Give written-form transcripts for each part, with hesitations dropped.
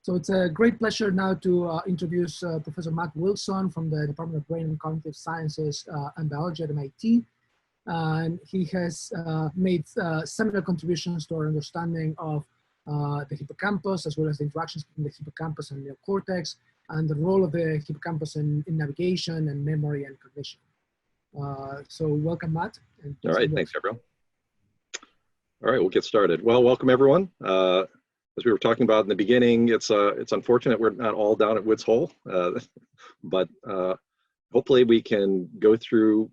So it's a great pleasure now to introduce Professor Matt Wilson from the Department of Brain and Cognitive Sciences and Biology at MIT. And he has made seminal contributions to our understanding of the hippocampus, as well as the interactions between the hippocampus and neocortex, and the role of the hippocampus in navigation and memory and cognition. So welcome, Matt. All right, thanks, everyone. All right, we'll get started. Well, welcome, everyone. As we were talking about in the beginning, it's unfortunate we're not all down at Woods Hole, but hopefully we can go through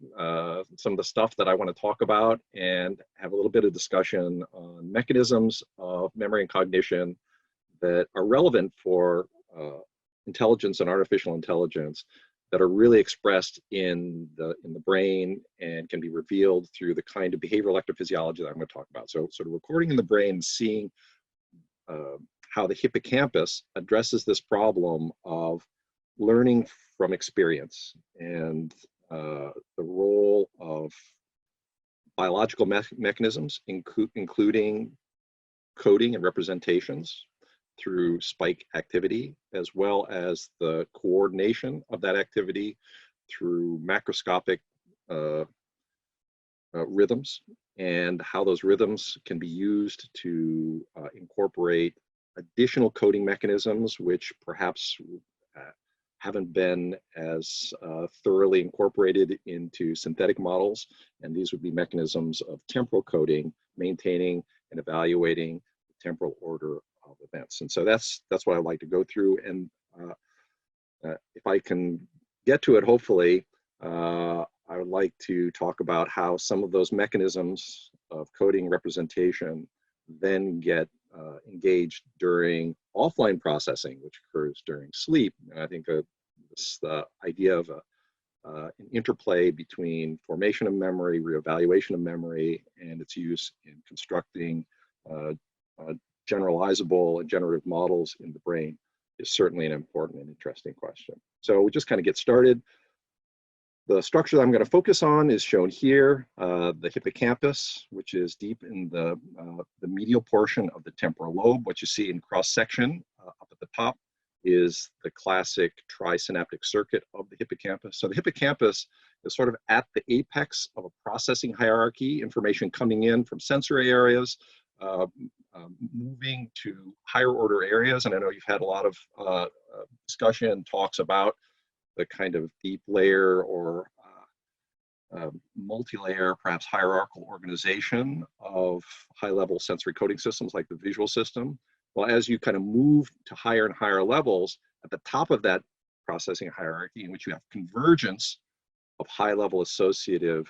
some of the stuff that I want to talk about and have a little bit of discussion on mechanisms of memory and cognition that are relevant for intelligence and artificial intelligence that are really expressed in the brain and can be revealed through the kind of behavioral electrophysiology that I'm going to talk about. So sort of recording in the brain, seeing how the hippocampus addresses this problem of learning from experience and the role of biological mechanisms, including coding and representations through spike activity, as well as the coordination of that activity through macroscopic rhythms, and how those rhythms can be used to incorporate additional coding mechanisms which perhaps haven't been as thoroughly incorporated into synthetic models. And these would be mechanisms of temporal coding, maintaining and evaluating the temporal order of events. And so that's what I'd like to go through. And if I can get to it, hopefully, I would like to talk about how some of those mechanisms of coding representation then get engaged during offline processing, which occurs during sleep. And I think this idea of an interplay between formation of memory, reevaluation of memory, and its use in constructing generalizable and generative models in the brain is certainly an important and interesting question. So we just kind of get started. The structure that I'm going to focus on is shown here, the hippocampus, which is deep in the medial portion of the temporal lobe. What you see in cross-section up at the top is the classic trisynaptic circuit of the hippocampus. So the hippocampus is sort of at the apex of a processing hierarchy, information coming in from sensory areas, moving to higher order areas. And I know you've had a lot of discussion, talks about the kind of deep layer or multi-layer, perhaps hierarchical organization of high-level sensory coding systems like the visual system. Well, as you kind of move to higher and higher levels, at the top of that processing hierarchy, in which you have convergence of high-level associative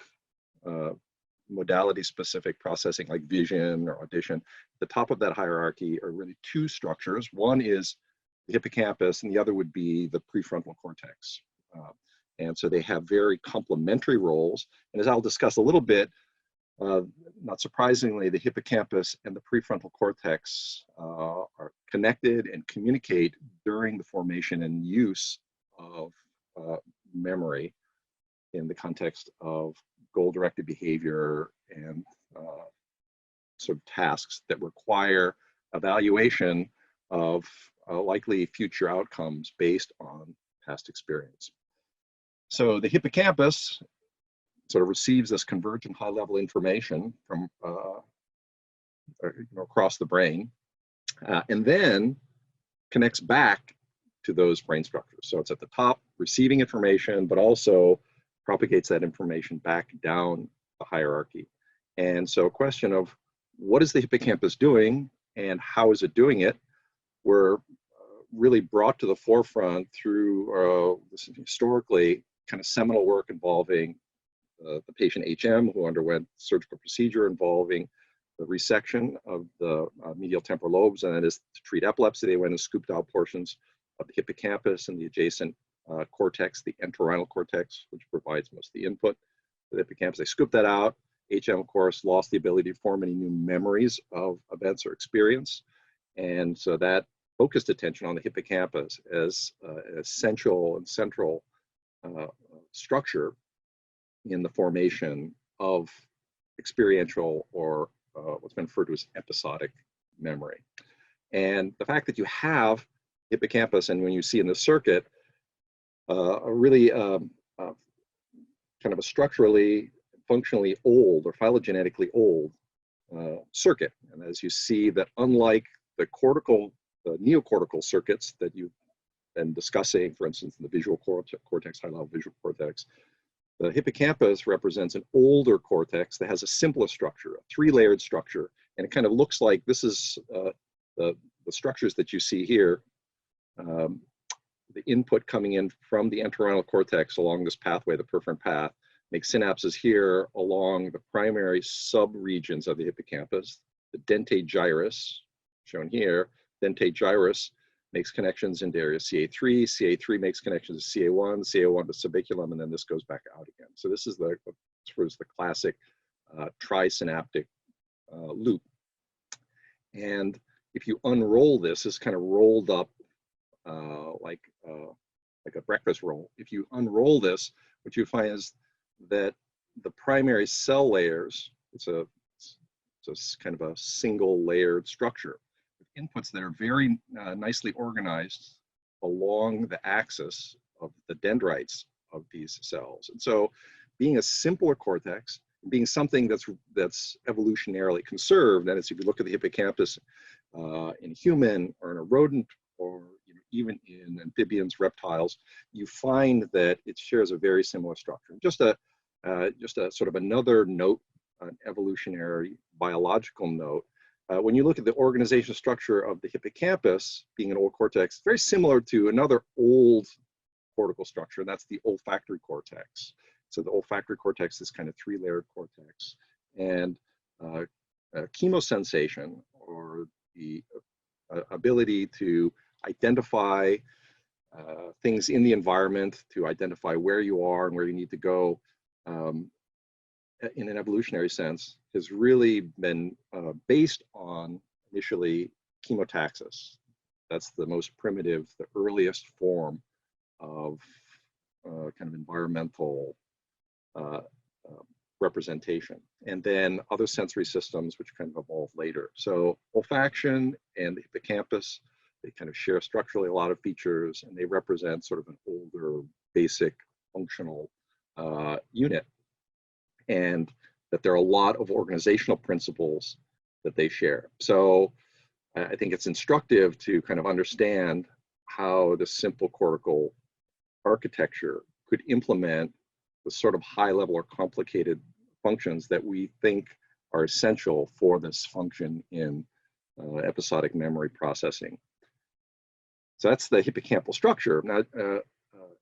modality-specific processing like vision or audition, at the top of that hierarchy are really two structures. One is the hippocampus, and the other would be the prefrontal cortex. And so they have very complementary roles. And as I'll discuss a little bit, not surprisingly, the hippocampus and the prefrontal cortex are connected and communicate during the formation and use of memory in the context of goal-directed behavior and sort of tasks that require evaluation of likely future outcomes based on past experience. So the hippocampus sort of receives this convergent high-level information from across the brain, and then connects back to those brain structures. So it's at the top, receiving information, but also propagates that information back down the hierarchy. And so a question of what is the hippocampus doing and how is it doing it were really brought to the forefront through this historically kind of seminal work involving the patient HM, who underwent surgical procedure involving the resection of the medial temporal lobes, and that is to treat epilepsy. They went and scooped out portions of the hippocampus and the adjacent cortex, the entorhinal cortex, which provides most of the input to the hippocampus. They scooped that out. HM, of course, lost the ability to form any new memories of events or experience, and so that focused attention on the hippocampus as an essential and central structure in the formation of experiential or what's been referred to as episodic memory. And the fact that you have hippocampus, and when you see in the circuit, a really kind of a structurally, functionally old or phylogenetically old circuit. And as you see that, unlike the neocortical circuits that you've been discussing, for instance, in the visual cortex, high-level visual cortex, the hippocampus represents an older cortex that has a simpler structure, a three-layered structure, and it kind of looks like this is the structures that you see here. The input coming in from the entorhinal cortex along this pathway, the perforant path, makes synapses here along the primary sub-regions of the hippocampus. The dentate gyrus, shown here, dentate gyrus makes connections into area CA3, CA3 makes connections to CA1, CA1 to subiculum, and then this goes back out again. So this is the classic trisynaptic loop. And if you unroll this, it's kind of rolled up like a breakfast roll. If you unroll this, what you find is that the primary cell layers, it's a kind of a single layered structure with inputs that are very nicely organized along the axis of the dendrites of these cells. And so being a simpler cortex, being something that's evolutionarily conserved, that is, if you look at the hippocampus in a human or in a rodent, or even in amphibians, reptiles, you find that it shares a very similar structure. Just a sort of another note, an evolutionary biological note. When you look at the organizational structure of the hippocampus, being an old cortex, very similar to another old cortical structure, and that's the olfactory cortex. So the olfactory cortex is kind of three-layered cortex, and chemosensation, or the ability to identify things in the environment, to identify where you are and where you need to go, in an evolutionary sense, has really been based on initially chemotaxis. That's the most primitive, the earliest form of kind of environmental representation. And then other sensory systems which kind of evolved later. So olfaction and the hippocampus, they kind of share structurally a lot of features, and they represent sort of an older, basic, functional unit. And that there are a lot of organizational principles that they share. So I think it's instructive to kind of understand how the simple cortical architecture could implement the sort of high level or complicated functions that we think are essential for this function in episodic memory processing. So that's the hippocampal structure. Now,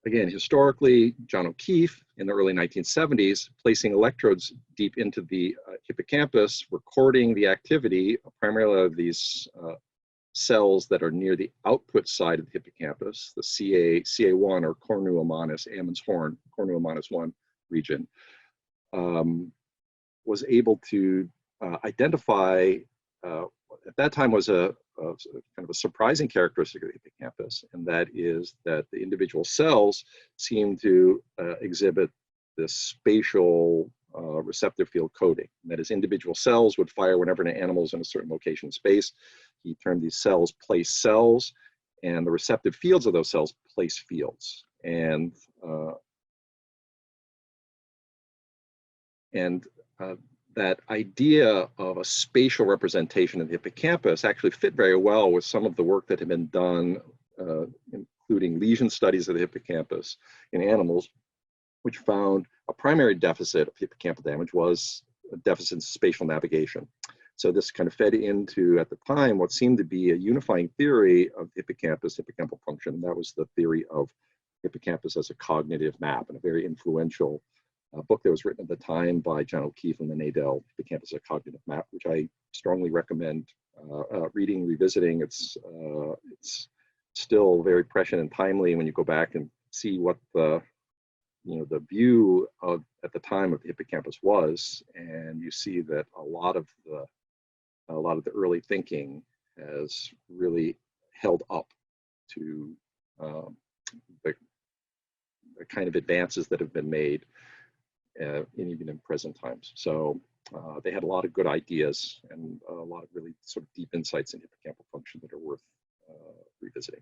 again, historically, John O'Keefe in the early 1970s, placing electrodes deep into the hippocampus, recording the activity primarily of these cells that are near the output side of the hippocampus, the CA1 or cornu-amanus, Ammon's horn, cornu-amanus 1 region, was able to identify, at that time was a kind of a surprising characteristic of the hippocampus, and that is that the individual cells seem to exhibit this spatial receptive field coding. And that is, individual cells would fire whenever an animal is in a certain location in space. He termed these cells place cells, and the receptive fields of those cells place fields. And that idea of a spatial representation of the hippocampus actually fit very well with some of the work that had been done, including lesion studies of the hippocampus in animals, which found a primary deficit of hippocampal damage was a deficit in spatial navigation. So this kind of fed into, at the time, what seemed to be a unifying theory of hippocampus, hippocampal function, and that was the theory of hippocampus as a cognitive map, and a very influential book that was written at the time by John O'Keefe and Lynn Adel, Hippocampus as a Cognitive Map, which I strongly recommend reading, revisiting. It's still very prescient and timely when you go back and see what the view of at the time of the hippocampus was, and you see that a lot of the early thinking has really held up to the kind of advances that have been made even in present times. So they had a lot of good ideas and a lot of really sort of deep insights in hippocampal function that are worth revisiting.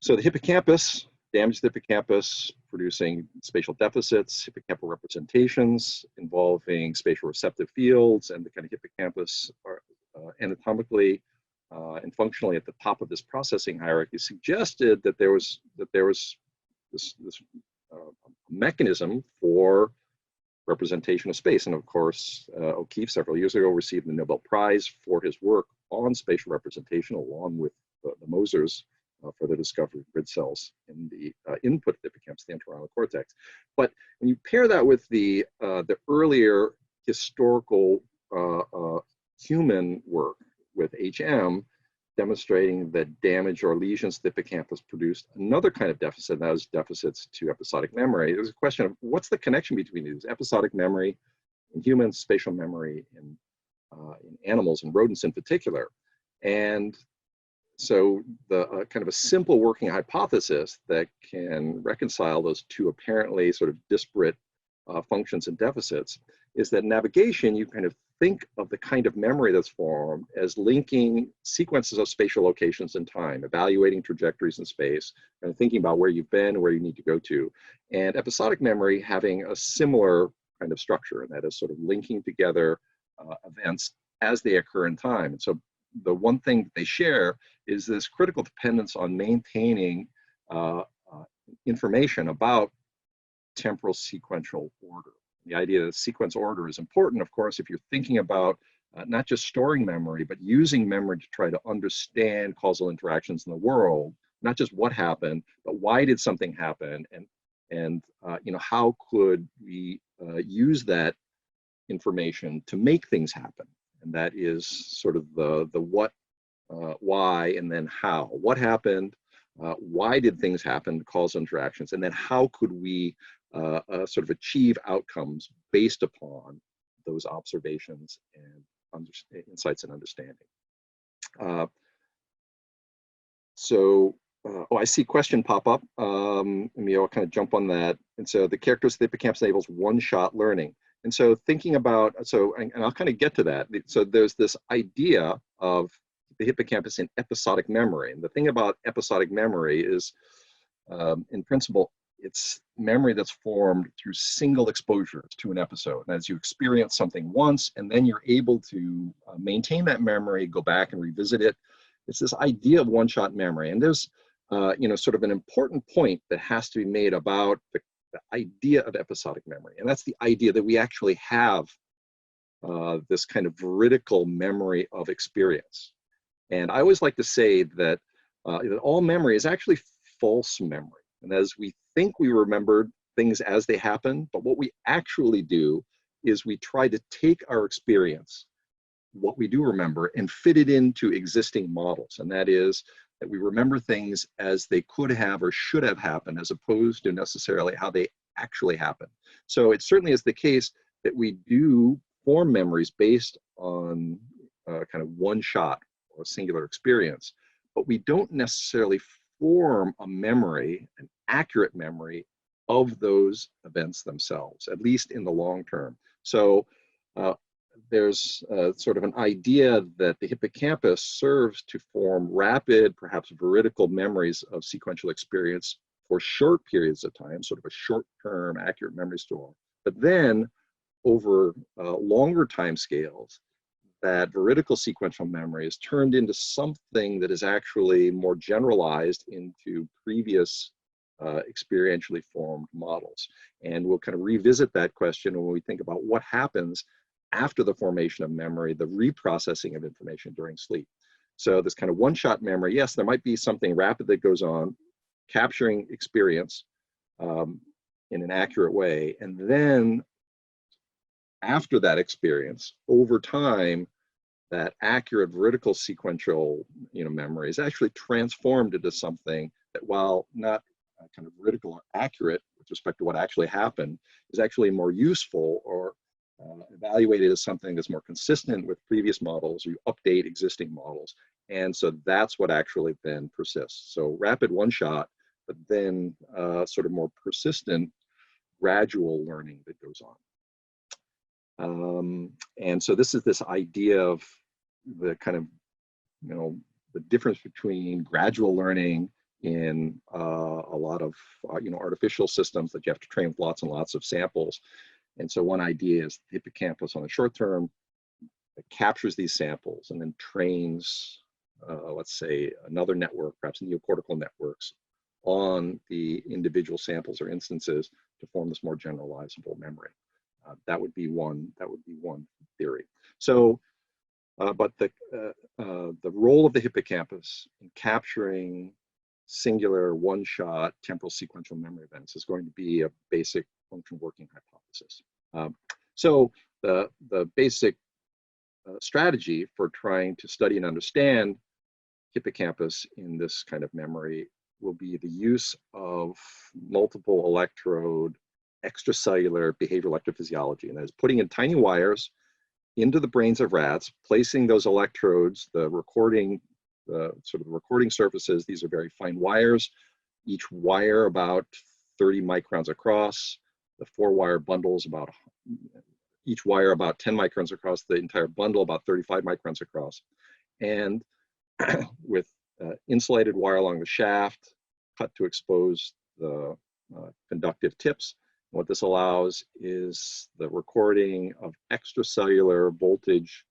So the hippocampus, damage to the hippocampus, producing spatial deficits, hippocampal representations involving spatial receptive fields, and the kind of hippocampus are anatomically and functionally at the top of this processing hierarchy suggested that there was this mechanism for representation of space. And of course, O'Keefe several years ago received the Nobel Prize for his work on spatial representation, along with the Mosers for the discovery of grid cells in the input of the hippocampus, the entorhinal cortex. But when you pair that with the earlier historical human work with HM, demonstrating that damage or lesions to the hippocampus produced another kind of deficit, and that was deficits to episodic memory. There's a question of what's the connection between these: episodic memory in humans, spatial memory in animals and rodents in particular. And so the kind of a simple working hypothesis that can reconcile those two apparently sort of disparate functions and deficits is that navigation, you kind of think of the kind of memory that's formed as linking sequences of spatial locations in time, evaluating trajectories in space, and thinking about where you've been, where you need to go to. And episodic memory having a similar kind of structure, and that is sort of linking together events as they occur in time. And so the one thing that they share is this critical dependence on maintaining information about temporal sequential order. The idea that sequence order is important, of course, if you're thinking about not just storing memory, but using memory to try to understand causal interactions in the world, not just what happened, but why did something happen, and you know, how could we use that information to make things happen? And that is sort of the what, why, and then how. What happened? Why did things happen? Causal interactions, and then how could we sort of achieve outcomes based upon those observations and insights and understanding. Oh, I see question pop up. Maybe I'll kind of jump on that. And so the characteristic of the hippocampus enables one-shot learning. And so thinking about, and I'll kind of get to that. So there's this idea of the hippocampus in episodic memory. And the thing about episodic memory is, in principle, it's memory that's formed through single exposure to an episode. And as you experience something once, and then you're able to maintain that memory, go back and revisit it. It's this idea of one-shot memory. And there's, you know, sort of an important point that has to be made about the idea of episodic memory. And that's the idea that we actually have this kind of veridical memory of experience. And I always like to say that, that all memory is actually false memory. And as we think we remembered things as they happen, but what we actually do is we try to take our experience, what we do remember, and fit it into existing models. And that is that we remember things as they could have or should have happened, as opposed to necessarily how they actually happen. So it certainly is the case that we do form memories based on kind of one shot or a singular experience, but we don't necessarily form a memory, an accurate memory of those events themselves, at least in the long term. So there's sort of an idea that the hippocampus serves to form rapid, perhaps veridical memories of sequential experience for short periods of time, sort of a short-term accurate memory store. But then over longer time scales, that veridical sequential memory is turned into something that is actually more generalized into previous experientially formed models. And we'll kind of revisit that question when we think about what happens after the formation of memory, the reprocessing of information during sleep. So this kind of one-shot memory, yes, there might be something rapid that goes on, capturing experience in an accurate way. And then after that experience, over time, that accurate veridical sequential memory is actually transformed into something that, while not kind of veridical or accurate with respect to what actually happened, is actually more useful or evaluated as something that's more consistent with previous models. You update existing models. And so that's what actually then persists. So rapid one shot, but then sort of more persistent gradual learning that goes on. And so this is this idea of the kind of, the difference between gradual learning in a lot of artificial systems that you have to train with lots and lots of samples. And so one idea is the hippocampus on the short term captures these samples and then trains, let's say, another network, perhaps neocortical networks, on the individual samples or instances to form this more generalizable memory. That would be one theory. So, but the role of the hippocampus in capturing singular one-shot temporal sequential memory events is going to be a basic function working hypothesis. So the basic strategy for trying to study and understand hippocampus in this kind of memory will be the use of multiple electrode extracellular behavioral electrophysiology, and that is putting in tiny wires into the brains of rats, placing those electrodes, the recording surfaces. These are very fine wires, each wire about 30 microns across. The 4-wire bundles about, each wire about 10 microns across, the entire bundle about 35 microns across. And with insulated wire along the shaft, cut to expose the conductive tips. What this allows is the recording of extracellular voltage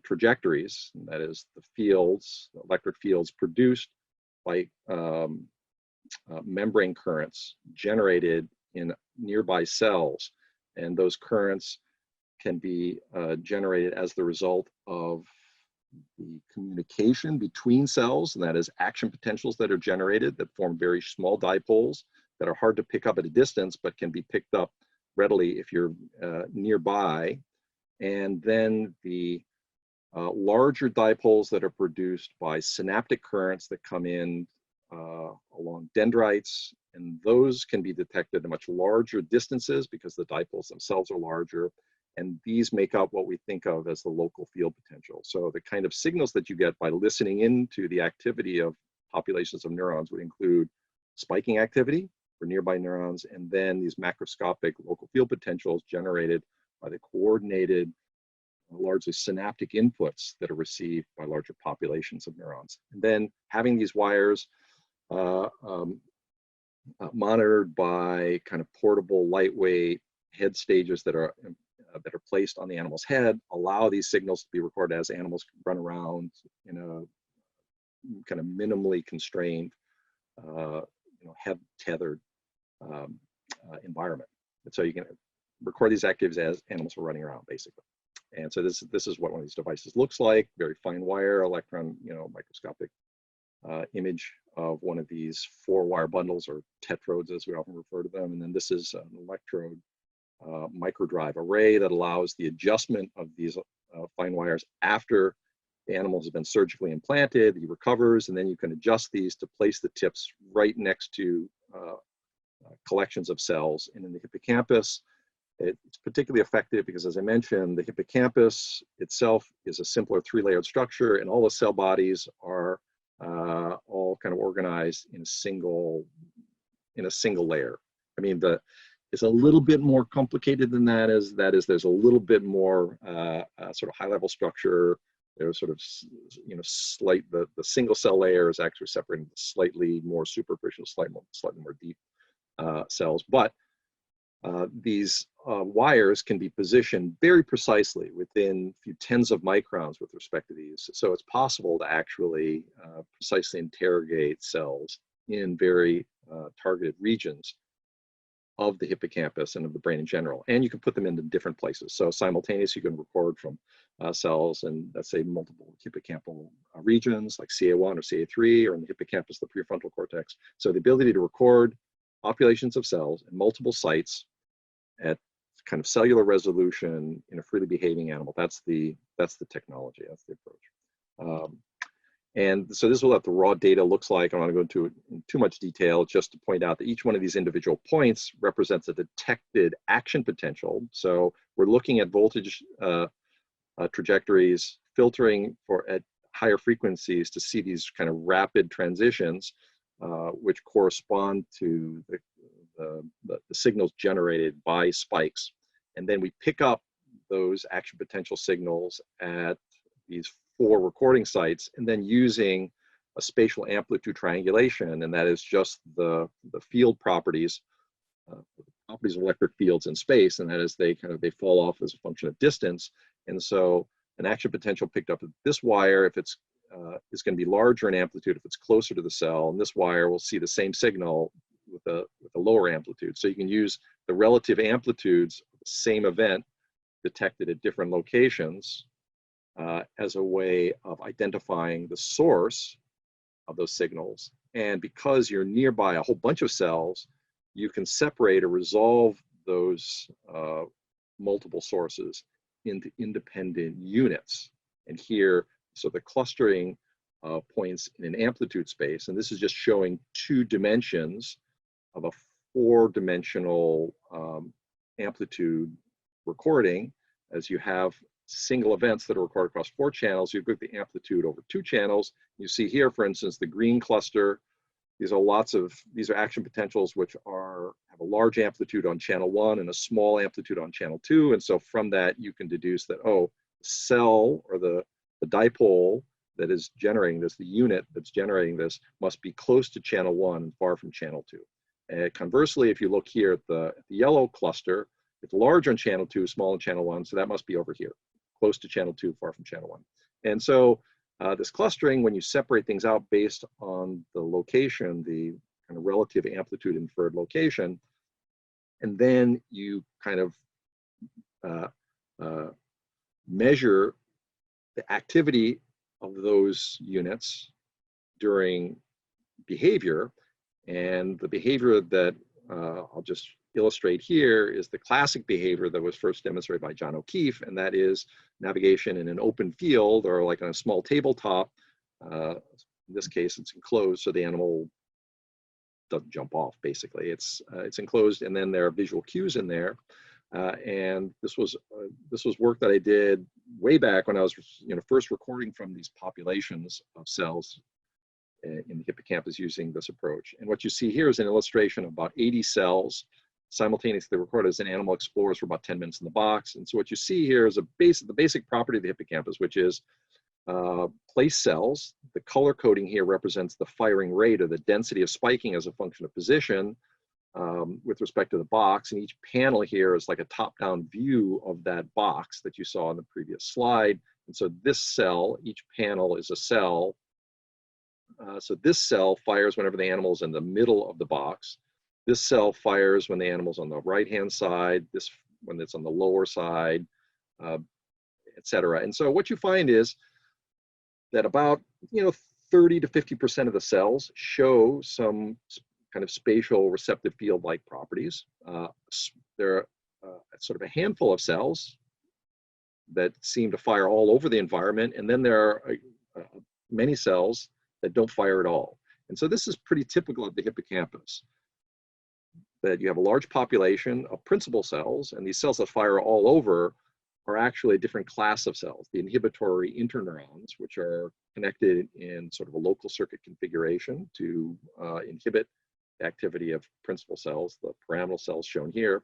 trajectories, that is the fields, the electric fields produced by membrane currents generated in nearby cells. And those currents can be generated as the result of the communication between cells, and that is action potentials that are generated that form very small dipoles that are hard to pick up at a distance, but can be picked up readily if you're nearby. And then the larger dipoles that are produced by synaptic currents that come in along dendrites, and those can be detected at much larger distances because the dipoles themselves are larger. And these make up what we think of as the local field potential. So the kind of signals that you get by listening into the activity of populations of neurons would include spiking activity for nearby neurons, and then these macroscopic local field potentials generated by the coordinated, largely synaptic inputs that are received by larger populations of neurons. And then having these wires monitored by kind of portable, lightweight head stages that are placed on the animal's head, allow these signals to be recorded as animals run around in a kind of minimally constrained, head-tethered environment. And so you can record these activities as animals are running around, basically. And so this is what one of these devices looks like: very fine wire, electron, microscopic image of one of these 4-wire bundles, or tetrodes as we often refer to them. And then this is an electrode microdrive array that allows the adjustment of these fine wires after the animal has been surgically implanted. He recovers, and then you can adjust these to place the tips right next to collections of cells. And in the hippocampus, it's particularly effective because, as I mentioned, the hippocampus itself is a simpler 3-layered structure, and all the cell bodies are all kind of organized in a single layer. I mean, it's a little bit more complicated than that. Is there's a little bit more sort of high-level structure. There's sort of the single cell layer is actually separated into slightly more superficial, slightly more deep cells. But these wires can be positioned very precisely within a few tens of microns with respect to these. So it's possible to actually precisely interrogate cells in very targeted regions of the hippocampus and of the brain in general. And you can put them into different places. So simultaneously, you can record from cells in, let's say, multiple hippocampal regions like CA1 or CA3, or in the hippocampus, the prefrontal cortex. So the ability to record populations of cells in multiple sites at kind of cellular resolution in a freely behaving animal, that's the technology, that's the approach. And so this is what the raw data looks like. I don't want to go into it in too much detail, just to point out that each one of these individual points represents a detected action potential. So we're looking at voltage trajectories, filtering at higher frequencies to see these kind of rapid transitions, which correspond to the signals generated by spikes. And then we pick up those action potential signals at these 4 recording sites, and then using a spatial amplitude triangulation, and that is just the field properties, properties of electric fields in space, and that is they fall off as a function of distance. And so an action potential picked up at this wire, if it's is going to be larger in amplitude if it's closer to the cell, and this wire will see the same signal with a lower amplitude. So you can use the relative amplitudes of the same event detected at different locations as a way of identifying the source of those signals. And because you're nearby a whole bunch of cells, you can separate or resolve those multiple sources into independent units. And here, so the clustering points in an amplitude space, and this is just showing 2 dimensions of a 4-dimensional amplitude recording. As you have single events that are recorded across 4 channels, you group the amplitude over 2 channels. You see here, for instance, the green cluster. These are action potentials which have a large amplitude on channel 1 and a small amplitude on channel 2. And so from that, you can deduce that, oh, the cell or the dipole that is generating this, the unit that's generating this, must be close to channel 1 and far from channel 2. And conversely, if you look here at the yellow cluster, it's large on channel 2, small on channel 1, so that must be over here, close to channel 2, far from channel 1. And so this clustering, when you separate things out based on the location, the kind of relative amplitude inferred location, and then you kind of measure the activity of those units during behavior. And the behavior that I'll just illustrate here is the classic behavior that was first demonstrated by John O'Keefe, and that is navigation in an open field or like on a small tabletop. In this case, it's enclosed, so the animal doesn't jump off. Basically, it's enclosed, and then there are visual cues in there. And this was work that I did way back when I was first recording from these populations of cells in the hippocampus using this approach. And what you see here is an illustration of about 80 cells simultaneously recorded as an animal explores for about 10 minutes in the box. And so what you see here is the basic property of the hippocampus, which is place cells. The color coding here represents the firing rate or the density of spiking as a function of position with respect to the box. And each panel here is like a top-down view of that box that you saw in the previous slide. And so this cell, each panel is a cell. So this cell fires whenever the animal is in the middle of the box. This cell fires when the animal's on the right-hand side, this when it's on the lower side, etc. And so what you find is that about 30 to 50% of the cells show some kind of spatial receptive field-like properties. There are sort of a handful of cells that seem to fire all over the environment, and then there are many cells that don't fire at all. And so this is pretty typical of the hippocampus, that you have a large population of principal cells, and these cells that fire all over are actually a different class of cells, the inhibitory interneurons, which are connected in sort of a local circuit configuration to inhibit the activity of principal cells, the pyramidal cells shown here.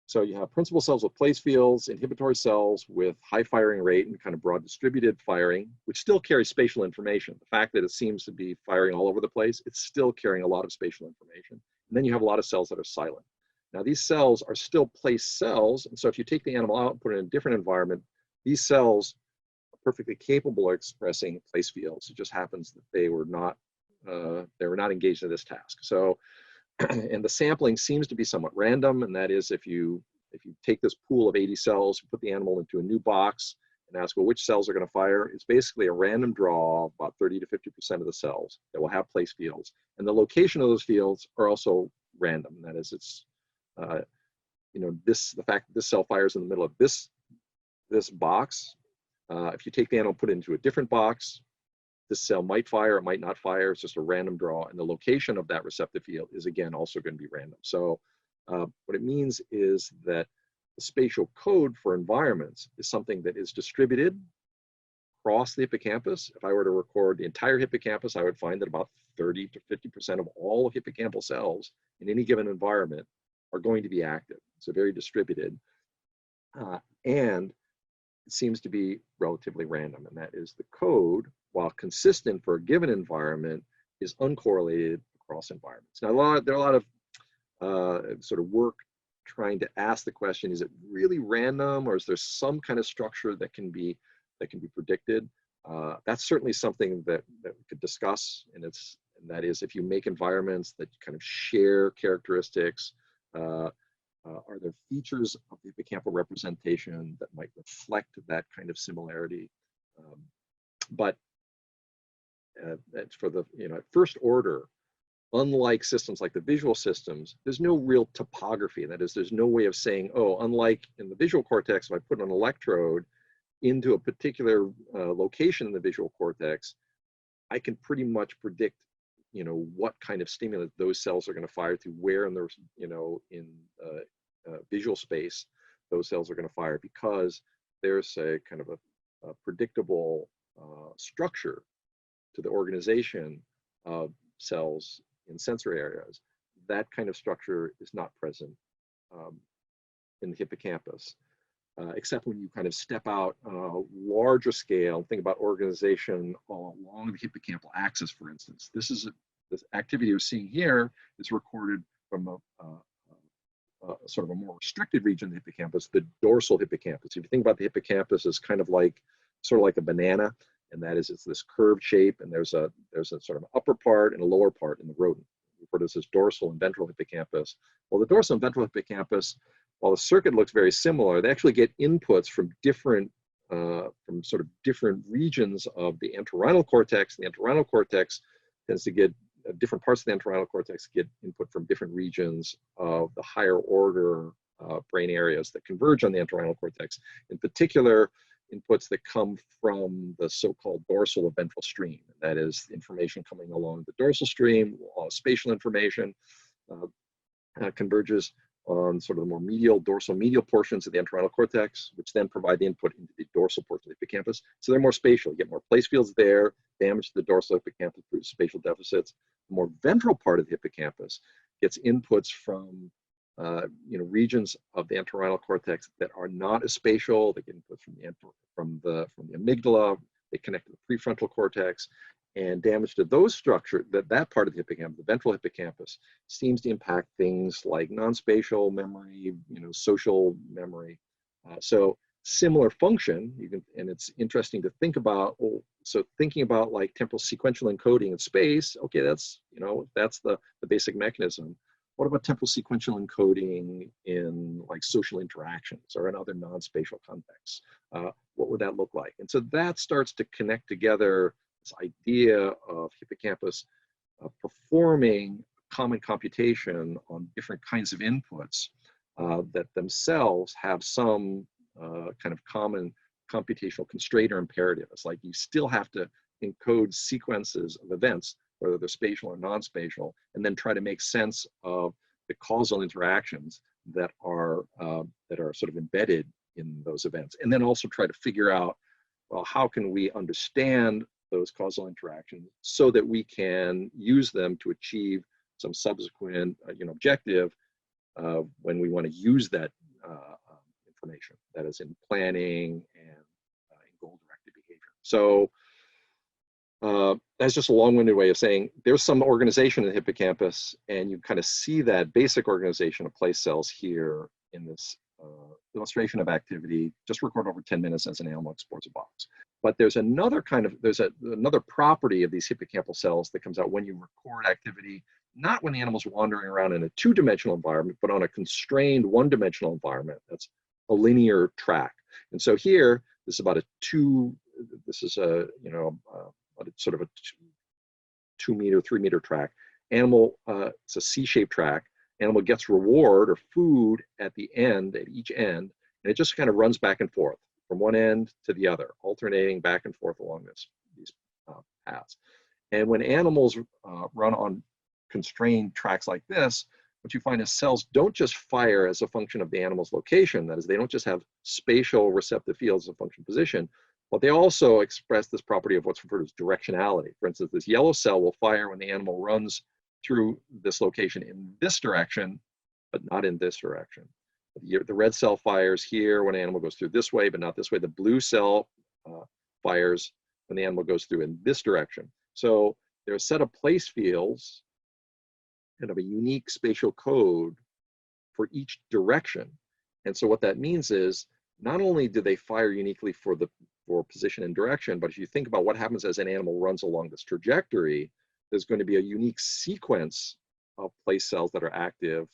So you have principal cells with place fields, inhibitory cells with high firing rate and kind of broad distributed firing, which still carries spatial information. The fact that it seems to be firing all over the place, it's still carrying a lot of spatial information. And then you have a lot of cells that are silent. Now these cells are still place cells, and so if you take the animal out and put it in a different environment, these cells are perfectly capable of expressing place fields. It just happens that they were not engaged in this task. So, and the sampling seems to be somewhat random, and that is if you take this pool of 80 cells, put the animal into a new box, and ask, well, which cells are going to fire? It's basically a random draw of about 30 to 50% of the cells that will have place fields. And the location of those fields are also random. That is, it's, the fact that this cell fires in the middle of this box, if you take the animal and put it into a different box, this cell might fire, it might not fire. It's just a random draw. And the location of that receptive field is, again, also going to be random. So what it means is that the spatial code for environments is something that is distributed across the hippocampus. If I were to record the entire hippocampus, I would find that about 30 to 50% of all hippocampal cells in any given environment are going to be active. So very distributed. And it seems to be relatively random, and that is the code, while consistent for a given environment, is uncorrelated across environments. Now, there are a lot of sort of work trying to ask the question: is it really random, or is there some kind of structure that can be predicted? That's certainly something that we could discuss, and that is, if you make environments that kind of share characteristics, are there features of the hippocampal representation that might reflect that kind of similarity? But for the at first order, unlike systems like the visual systems, there's no real topography. That is, there's no way of saying, oh, unlike in the visual cortex, if I put an electrode into a particular location in the visual cortex, I can pretty much predict, what kind of stimulus those cells are going to fire to, where in the, in visual space those cells are going to fire, because there's a kind of a predictable structure to the organization of cells in sensory areas. That kind of structure is not present in the hippocampus, except when you kind of step out on a larger scale, think about organization along the hippocampal axis, for instance. This activity you're seeing here is recorded from a sort of a more restricted region of the hippocampus, the dorsal hippocampus. If you think about the hippocampus as kind of like, sort of like a banana, and that is, it's this curved shape, and there's a sort of upper part and a lower part in the rodent. We refer to this as dorsal and ventral hippocampus. Well, the dorsal and ventral hippocampus, while the circuit looks very similar, they actually get inputs from different regions of the entorhinal cortex. The entorhinal cortex tends to get different parts of the entorhinal cortex get input from different regions of the higher order brain areas that converge on the entorhinal cortex. In particular, inputs that come from the so-called dorsal or ventral stream. That is information coming along the dorsal stream, spatial information, converges on sort of the more dorsal medial portions of the entorhinal cortex, which then provide the input into the dorsal portion of the hippocampus. So they're more spatial. You get more place fields there, damage to the dorsal hippocampus through spatial deficits. The more ventral part of the hippocampus gets inputs from regions of the entorhinal cortex that are not as spatial. They get inputs from the amygdala. They connect to the prefrontal cortex, and damage to those structures, that part of the hippocampus, the ventral hippocampus, seems to impact things like non-spatial memory, social memory. So similar function, and it's interesting to think about. So thinking about like temporal sequential encoding in space, okay, that's the basic mechanism. What about temporal sequential encoding in like social interactions or in other non-spatial contexts? What would that look like? And so that starts to connect together this idea of hippocampus performing common computation on different kinds of inputs that themselves have some kind of common computational constraint or imperative. It's like you still have to encode sequences of events, whether they're spatial or non-spatial, and then try to make sense of the causal interactions that are sort of embedded in those events. And then also try to figure out, well, how can we understand those causal interactions so that we can use them to achieve some subsequent objective when we want to use that information, that is in planning and in goal-directed behavior. So that's just a long-winded way of saying there's some organization in the hippocampus, and you kind of see that basic organization of place cells here in this illustration of activity, just record over 10 minutes as an animal explores a box. But there's another another property of these hippocampal cells that comes out when you record activity, not when the animal's wandering around in a two-dimensional environment, but on a constrained one-dimensional environment. That's a linear track. And so here, this is sort of a 2 meter, 3 meter track. Animal, it's a C-shaped track. Animal gets reward or food at the end, at each end, and it just kind of runs back and forth from one end to the other, alternating back and forth along these paths. And when animals run on constrained tracks like this, what you find is cells don't just fire as a function of the animal's location. That is, they don't just have spatial receptive fields of function position, but they also express this property of what's referred to as directionality. For instance, this yellow cell will fire when the animal runs through this location in this direction, but not in this direction. The red cell fires here when an animal goes through this way, but not this way. The blue cell fires when the animal goes through in this direction. So there are a set of place fields and of a unique spatial code for each direction. And so what that means is not only do they fire uniquely for position and direction, but if you think about what happens as an animal runs along this trajectory, there's going to be a unique sequence of place cells that are active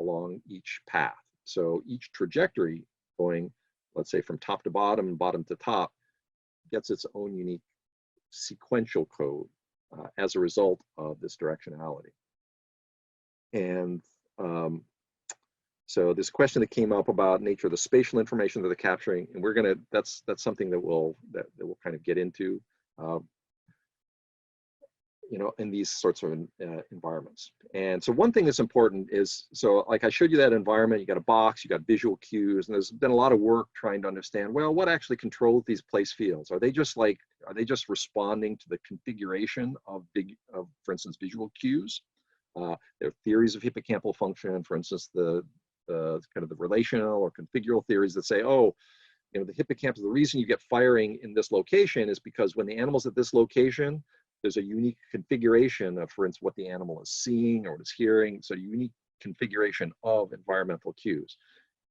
along each path. So each trajectory going, let's say from top to bottom and bottom to top, gets its own unique sequential code as a result of this directionality. And so this question that came up about nature of the spatial information that they're capturing, and we're gonna, that's something that we'll kind of get into, you know, in these sorts of environments. And so one thing that's important is, so like I showed you that environment, you got a box, you got visual cues, and there's been a lot of work trying to understand, well, what actually controls these place fields? Are they just responding to the configuration of for instance, visual cues? There are theories of hippocampal function, for instance, the kind of the relational or configural theories that say, oh, you know, the hippocampus, the reason you get firing in this location is because when the animal's at this location, there's a unique configuration of, for instance, what the animal is seeing or what it's hearing. So a unique configuration of environmental cues.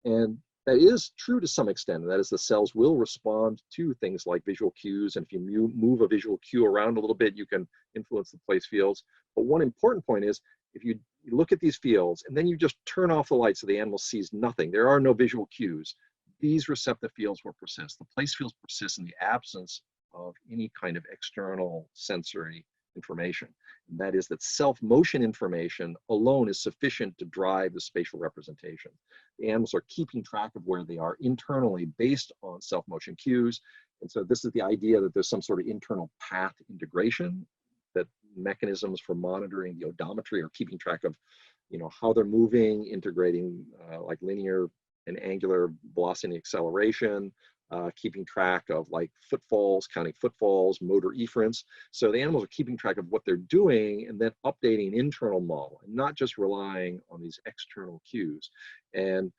And that is true to some extent. And that is, the cells will respond to things like visual cues. And if you move a visual cue around a little bit, you can influence the place fields. But one important point is, if you look at these fields and then you just turn off the light so the animal sees nothing, there are no visual cues, these receptive fields will persist. The place fields persist in the absence of any kind of external sensory information. And that is that self-motion information alone is sufficient to drive the spatial representation. The animals are keeping track of where they are internally based on self-motion cues. And so this is the idea that there's some sort of internal path integration, that mechanisms for monitoring the odometry or keeping track of, you know, how they're moving, integrating like linear and angular velocity acceleration, keeping track of like footfalls, counting footfalls, motor efferents. So the animals are keeping track of what they're doing and then updating an internal model and not just relying on these external cues. And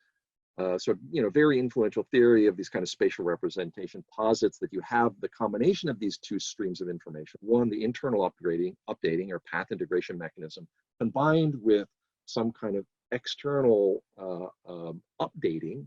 so, you know, very influential theory of these kind of spatial representation posits that you have the combination of these two streams of information. One, the internal updating or path integration mechanism, combined with some kind of external updating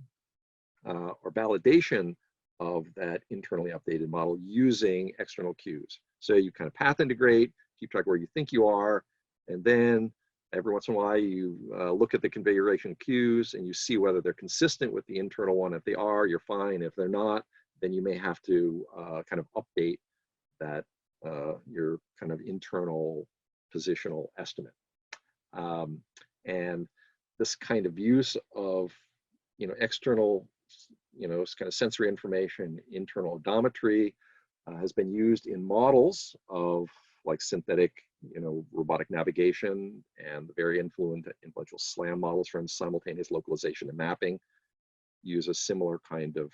or validation of that internally updated model using external cues. So you kind of path integrate, keep track of where you think you are, and then every once in a while you look at the configuration cues and you see whether they're consistent with the internal one. If they are, you're fine. If they're not, then you may have to kind of update that your kind of internal positional estimate. And this kind of use of, you know, external, you know, kind of sensory information, internal odometry has been used in models of like synthetic, you know, robotic navigation, and the very influential SLAM models from simultaneous localization and mapping use a similar kind of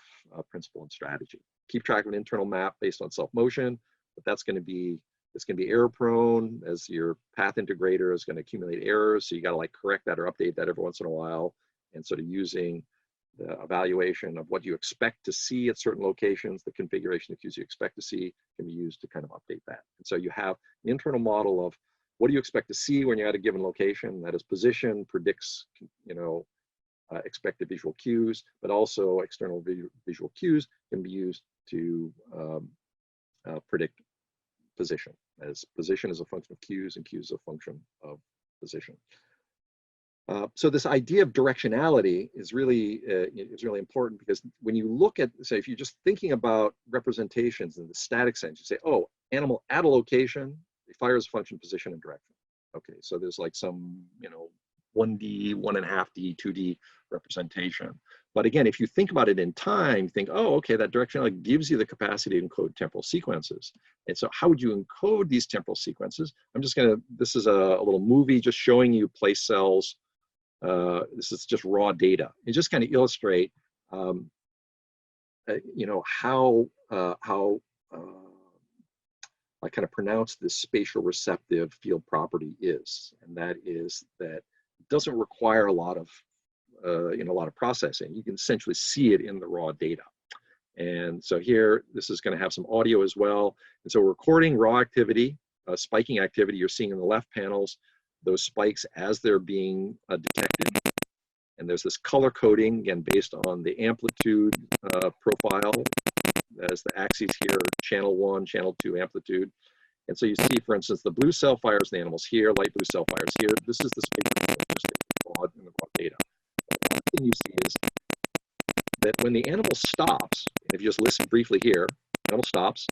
principle and strategy. Keep track of an internal map based on self-motion, but that's going to be, it's going to be error prone, as your path integrator is going to accumulate errors. So you got to like correct that or update that every once in a while. And sort of using the evaluation of what you expect to see at certain locations, the configuration of cues you expect to see can be used to kind of update that. And so you have an internal model of what do you expect to see when you're at a given location. That is, position predicts, you know, expected visual cues, but also external visual cues can be used to predict position. As position is a function of cues and cues is a function of position. So this idea of directionality is really important, because when you look at, say, if you're just thinking about representations in the static sense, you say, oh, animal at a location, it fires a function, position, and direction. Okay, so there's like some, you know, 1D, 1.5D, 2D representation. But again, if you think about it in time, think, oh, okay, that directionality gives you the capacity to encode temporal sequences. And so how would you encode these temporal sequences? I'm just gonna, this is a little movie just showing you place cells. This is just raw data. It just kind of illustrate, you know, how I kind of pronounce this spatial receptive field property is, and that is that it doesn't require a lot of a lot of processing. You can essentially see it in the raw data. And so here, this is going to have some audio as well. And so we're recording raw activity, spiking activity you're seeing in the left panels, those spikes as they're being detected. And there's this color coding, again, based on the amplitude profile. As the axes here, channel 1, channel 2 amplitude. And so you see, for instance, the blue cell fires in the animals here, light blue cell fires here. This is the spatial in the raw data. The other thing you see is that when the animal stops, if you just listen briefly here, animal stops.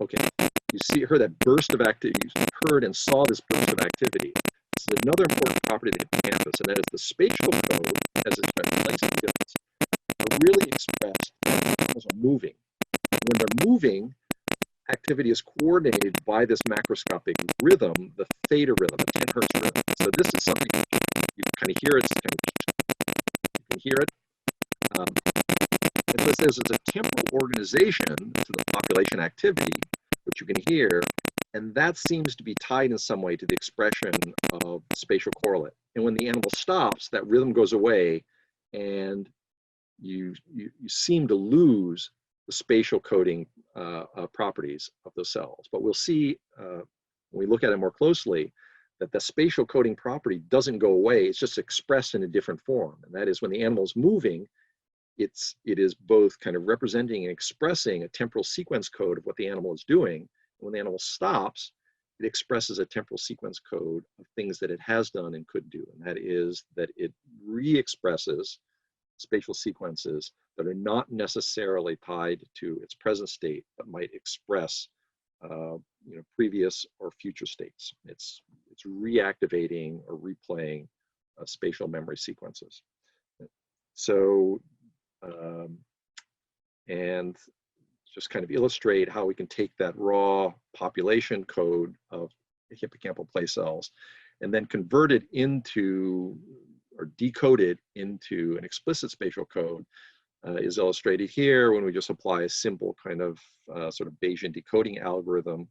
Okay, you heard that burst of activity, you heard and saw this burst of activity. This is another important property of the hippocampus, and that is the spatial code, as it's been placed in difference, are really expressed when animals are moving. When they're moving, activity is coordinated by this macroscopic rhythm, the theta rhythm, the 10 hertz rhythm. So this is something you kind of hear it, you can hear it. And so there's a temporal organization to the population activity, which you can hear, and that seems to be tied in some way to the expression of the spatial correlate. And when the animal stops, that rhythm goes away, and you seem to lose the spatial coding properties of those cells. But we'll see when we look at it more closely that the spatial coding property doesn't go away. It's just expressed in a different form. And that is when the animal is moving, it is both kind of representing and expressing a temporal sequence code of what the animal is doing. And when the animal stops, it expresses a temporal sequence code of things that it has done and could do. And that is that it re-expresses spatial sequences that are not necessarily tied to its present state, but might express previous or future states. It's reactivating or replaying spatial memory sequences. So, and just kind of illustrate how we can take that raw population code of hippocampal place cells and then convert it into, or decode it into an explicit spatial code is illustrated here when we just apply a simple kind of sort of Bayesian decoding algorithm,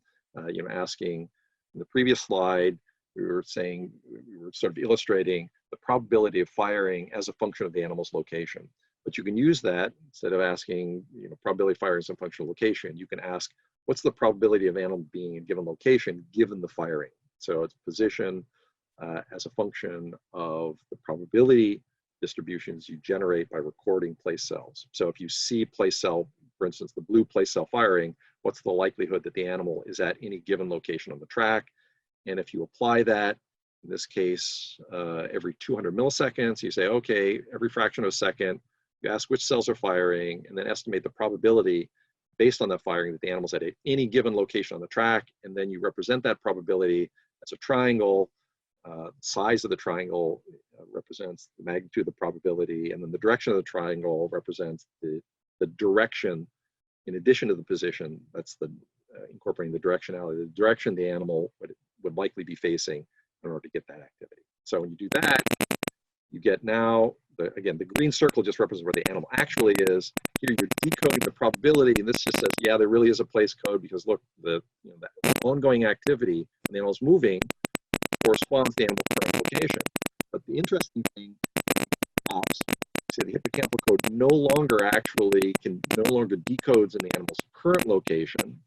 asking in the previous slide, we were sort of illustrating the probability of firing as a function of the animal's location. But you can use that, instead of asking, probability of firing as a function of location, you can ask, what's the probability of an animal being in a given location given the firing? So it's position as a function of the probability distributions you generate by recording place cells. So if you see place cell, for instance, the blue place cell firing, what's the likelihood that the animal is at any given location on the track? And if you apply that, in this case, every 200 milliseconds, you say, okay, every fraction of a second, you ask which cells are firing, and then estimate the probability based on that firing that the animal's at any given location on the track, and then you represent that probability as a triangle. The size of the triangle represents the magnitude of the probability, and then the direction of the triangle represents the direction, in addition to the position, that's the incorporating the directionality, the direction the animal would likely be facing in order to get that activity. So when you do that, you get now, again, the green circle just represents where the animal actually is. Here you're decoding the probability, and this just says, yeah, there really is a place code because look, the ongoing activity when the animal's moving corresponds to the animal's current location. But the interesting thing, see the hippocampal code no longer decodes in the animal's current location.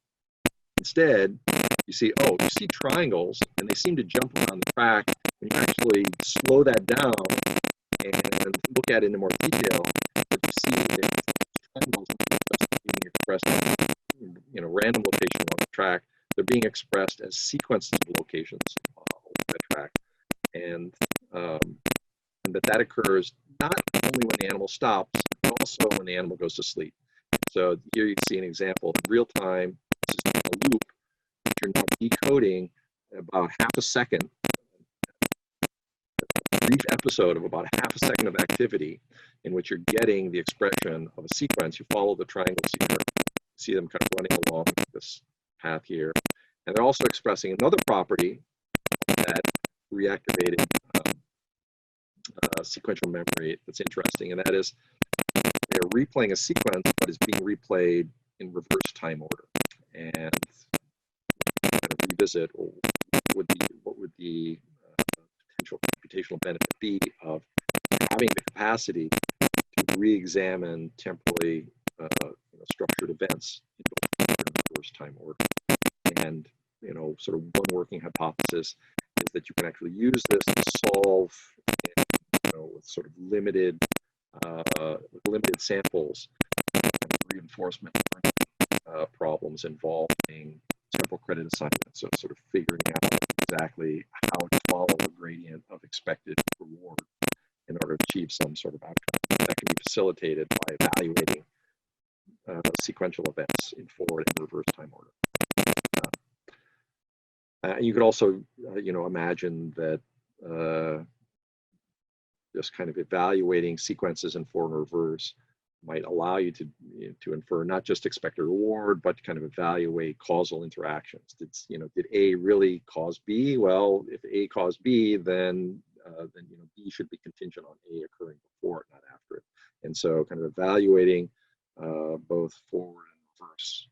Instead, you see triangles, and they seem to jump around the track. When you actually slow that down and look at it in more detail, what you see is triangles being expressed in random location on the track. They're being expressed as sequences of locations on the track, and that occurs not only when the animal stops, but also when the animal goes to sleep. So here you can see an example in real time. This is a loop that you're now decoding about half a second, a brief episode of about half a second of activity in which you're getting the expression of a sequence. You follow the triangles here, see them kind of running along this path here. And they're also expressing another property that reactivated sequential memory that's interesting, and that is they're replaying a sequence, but it's being replayed in reverse time order. And kind of revisit what would the potential potential computational benefit be of having the capacity to re-examine temporally structured events in both first time order. And sort of one working hypothesis is that you can actually use this to solve with sort of limited samples reinforcement problems involving temporal credit assignment. So sort of figuring out exactly how to follow the gradient of expected reward in order to achieve some sort of outcome. That can be facilitated by evaluating sequential events in forward and reverse time order. You could also, imagine that just kind of evaluating sequences in forward and reverse might allow you to infer not just expected reward, but kind of evaluate causal interactions. Did A really cause B? Well, if A caused B, then B should be contingent on A occurring before it, not after it. And so, kind of evaluating both forward and reverse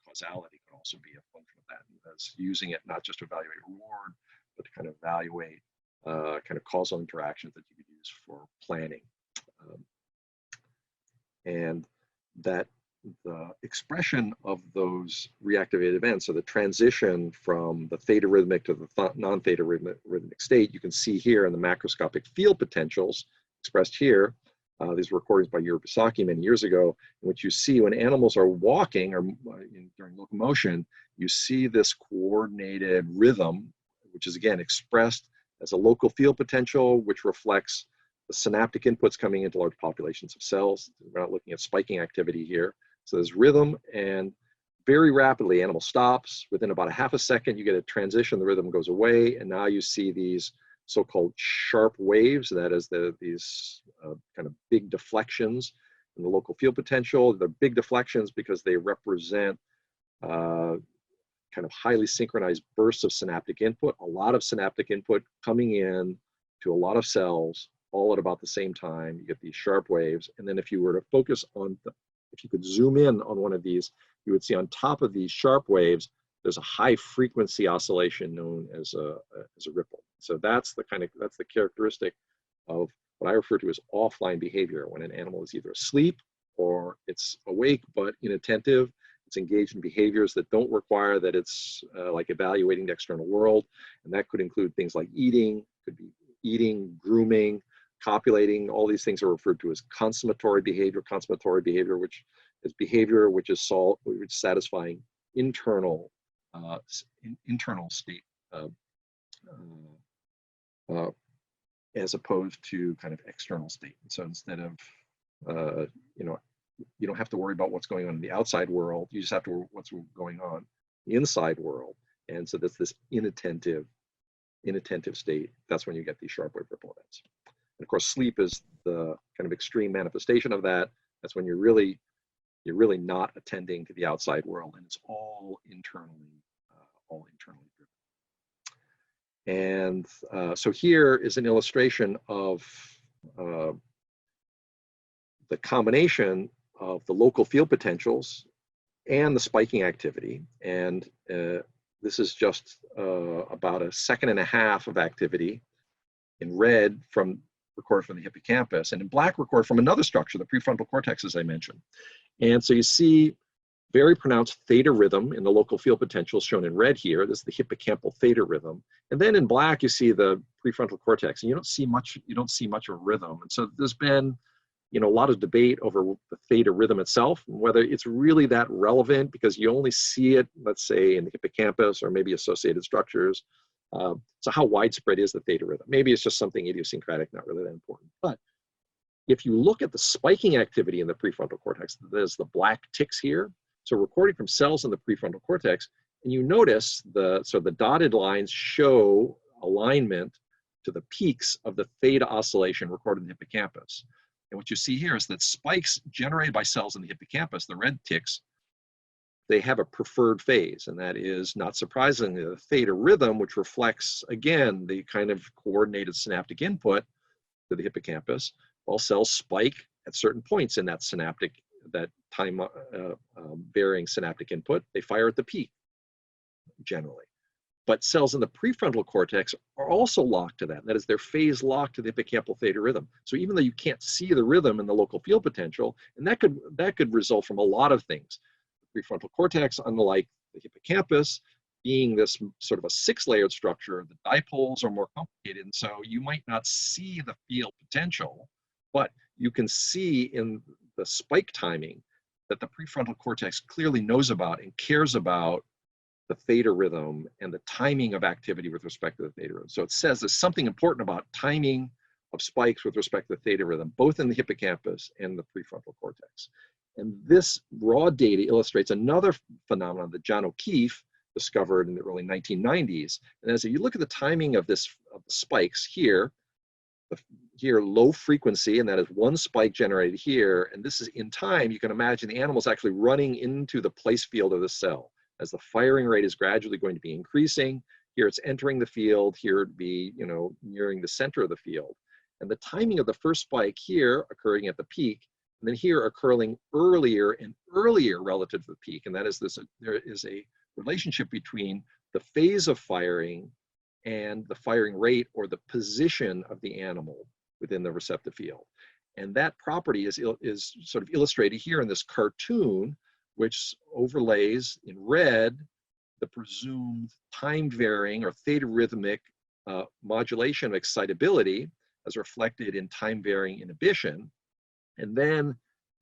causality can also be a function of that. As using it not just to evaluate reward, but to kind of evaluate kind of causal interactions that you could use for planning. And that the expression of those reactivated events, so the transition from the theta rhythmic to the non-theta rhythmic state, you can see here in the macroscopic field potentials expressed here. These were recordings by Yuribasaki many years ago, in which you see when animals are walking or during locomotion, you see this coordinated rhythm, which is again expressed as a local field potential, which reflects the synaptic inputs coming into large populations of cells. We're not looking at spiking activity here. So there's rhythm, and very rapidly animal stops. Within about a half a second, you get a transition, the rhythm goes away, and now you see these so-called sharp waves, that is these kind of big deflections in the local field potential. They're big deflections because they represent kind of highly synchronized bursts of synaptic input, a lot of synaptic input coming in to a lot of cells all at about the same time. You get these sharp waves. And then if you were to focus on, if you could zoom in on one of these, you would see on top of these sharp waves, there's a high frequency oscillation known as a ripple. So that's the characteristic of what I refer to as offline behavior, when an animal is either asleep or it's awake but inattentive. It's engaged in behaviors that don't require that it's like evaluating the external world. And that could include things like eating, could be eating, grooming, copulating. All these things are referred to as consummatory behavior, which is behavior which is satisfying internal state as opposed to kind of external state. And so instead of you don't have to worry about what's going on in the outside world. You just have to worry what's going on in the inside world. And so that's this inattentive state. That's when you get these sharp wave ripple events. And of course, sleep is the kind of extreme manifestation of that. That's when you're really not attending to the outside world, and it's all internally driven. And so here is an illustration of the combination of the local field potentials and the spiking activity. And this is just about 1.5 seconds of activity in red recorded from the hippocampus, and in black recorded from another structure, the prefrontal cortex, as I mentioned. And so you see very pronounced theta rhythm in the local field potentials shown in red here. This is the hippocampal theta rhythm. And then in black, you see the prefrontal cortex, and you don't see much of a rhythm. And so there's been a lot of debate over the theta rhythm itself, whether it's really that relevant, because you only see it, let's say, in the hippocampus or maybe associated structures. So how widespread is the theta rhythm? Maybe it's just something idiosyncratic, not really that important. But if you look at the spiking activity in the prefrontal cortex, there's the black ticks here. So recording from cells in the prefrontal cortex, and you notice the dotted lines show alignment to the peaks of the theta oscillation recorded in the hippocampus. And what you see here is that spikes generated by cells in the hippocampus, the red ticks, they have a preferred phase, and that is, not surprisingly, the theta rhythm, which reflects, again, the kind of coordinated synaptic input to the hippocampus, while cells spike at certain points in that time varying synaptic input. They fire at the peak, generally. But cells in the prefrontal cortex are also locked to that. That is, they're phase locked to the hippocampal theta rhythm. So even though you can't see the rhythm in the local field potential, and that could result from a lot of things. The prefrontal cortex, unlike the hippocampus, being this sort of a 6-layered structure, the dipoles are more complicated, and so you might not see the field potential, but you can see in the spike timing that the prefrontal cortex clearly knows about and cares about the theta rhythm and the timing of activity with respect to the theta rhythm. So it says there's something important about timing of spikes with respect to the theta rhythm, both in the hippocampus and the prefrontal cortex. And this raw data illustrates another phenomenon that John O'Keefe discovered in the early 1990s. And as you look at the timing of the spikes here, low frequency, and that is one spike generated here, and this is in time, you can imagine the animal's actually running into the place field of the cell. As the firing rate is gradually going to be increasing, here it's entering the field, here it'd be, nearing the center of the field. And the timing of the first spike here occurring at the peak, and then here occurring earlier and earlier relative to the peak. And that is there is a relationship between the phase of firing and the firing rate or the position of the animal within the receptive field. And that property is sort of illustrated here in this cartoon, which overlays in red the presumed time varying or theta rhythmic modulation of excitability as reflected in time varying inhibition, and then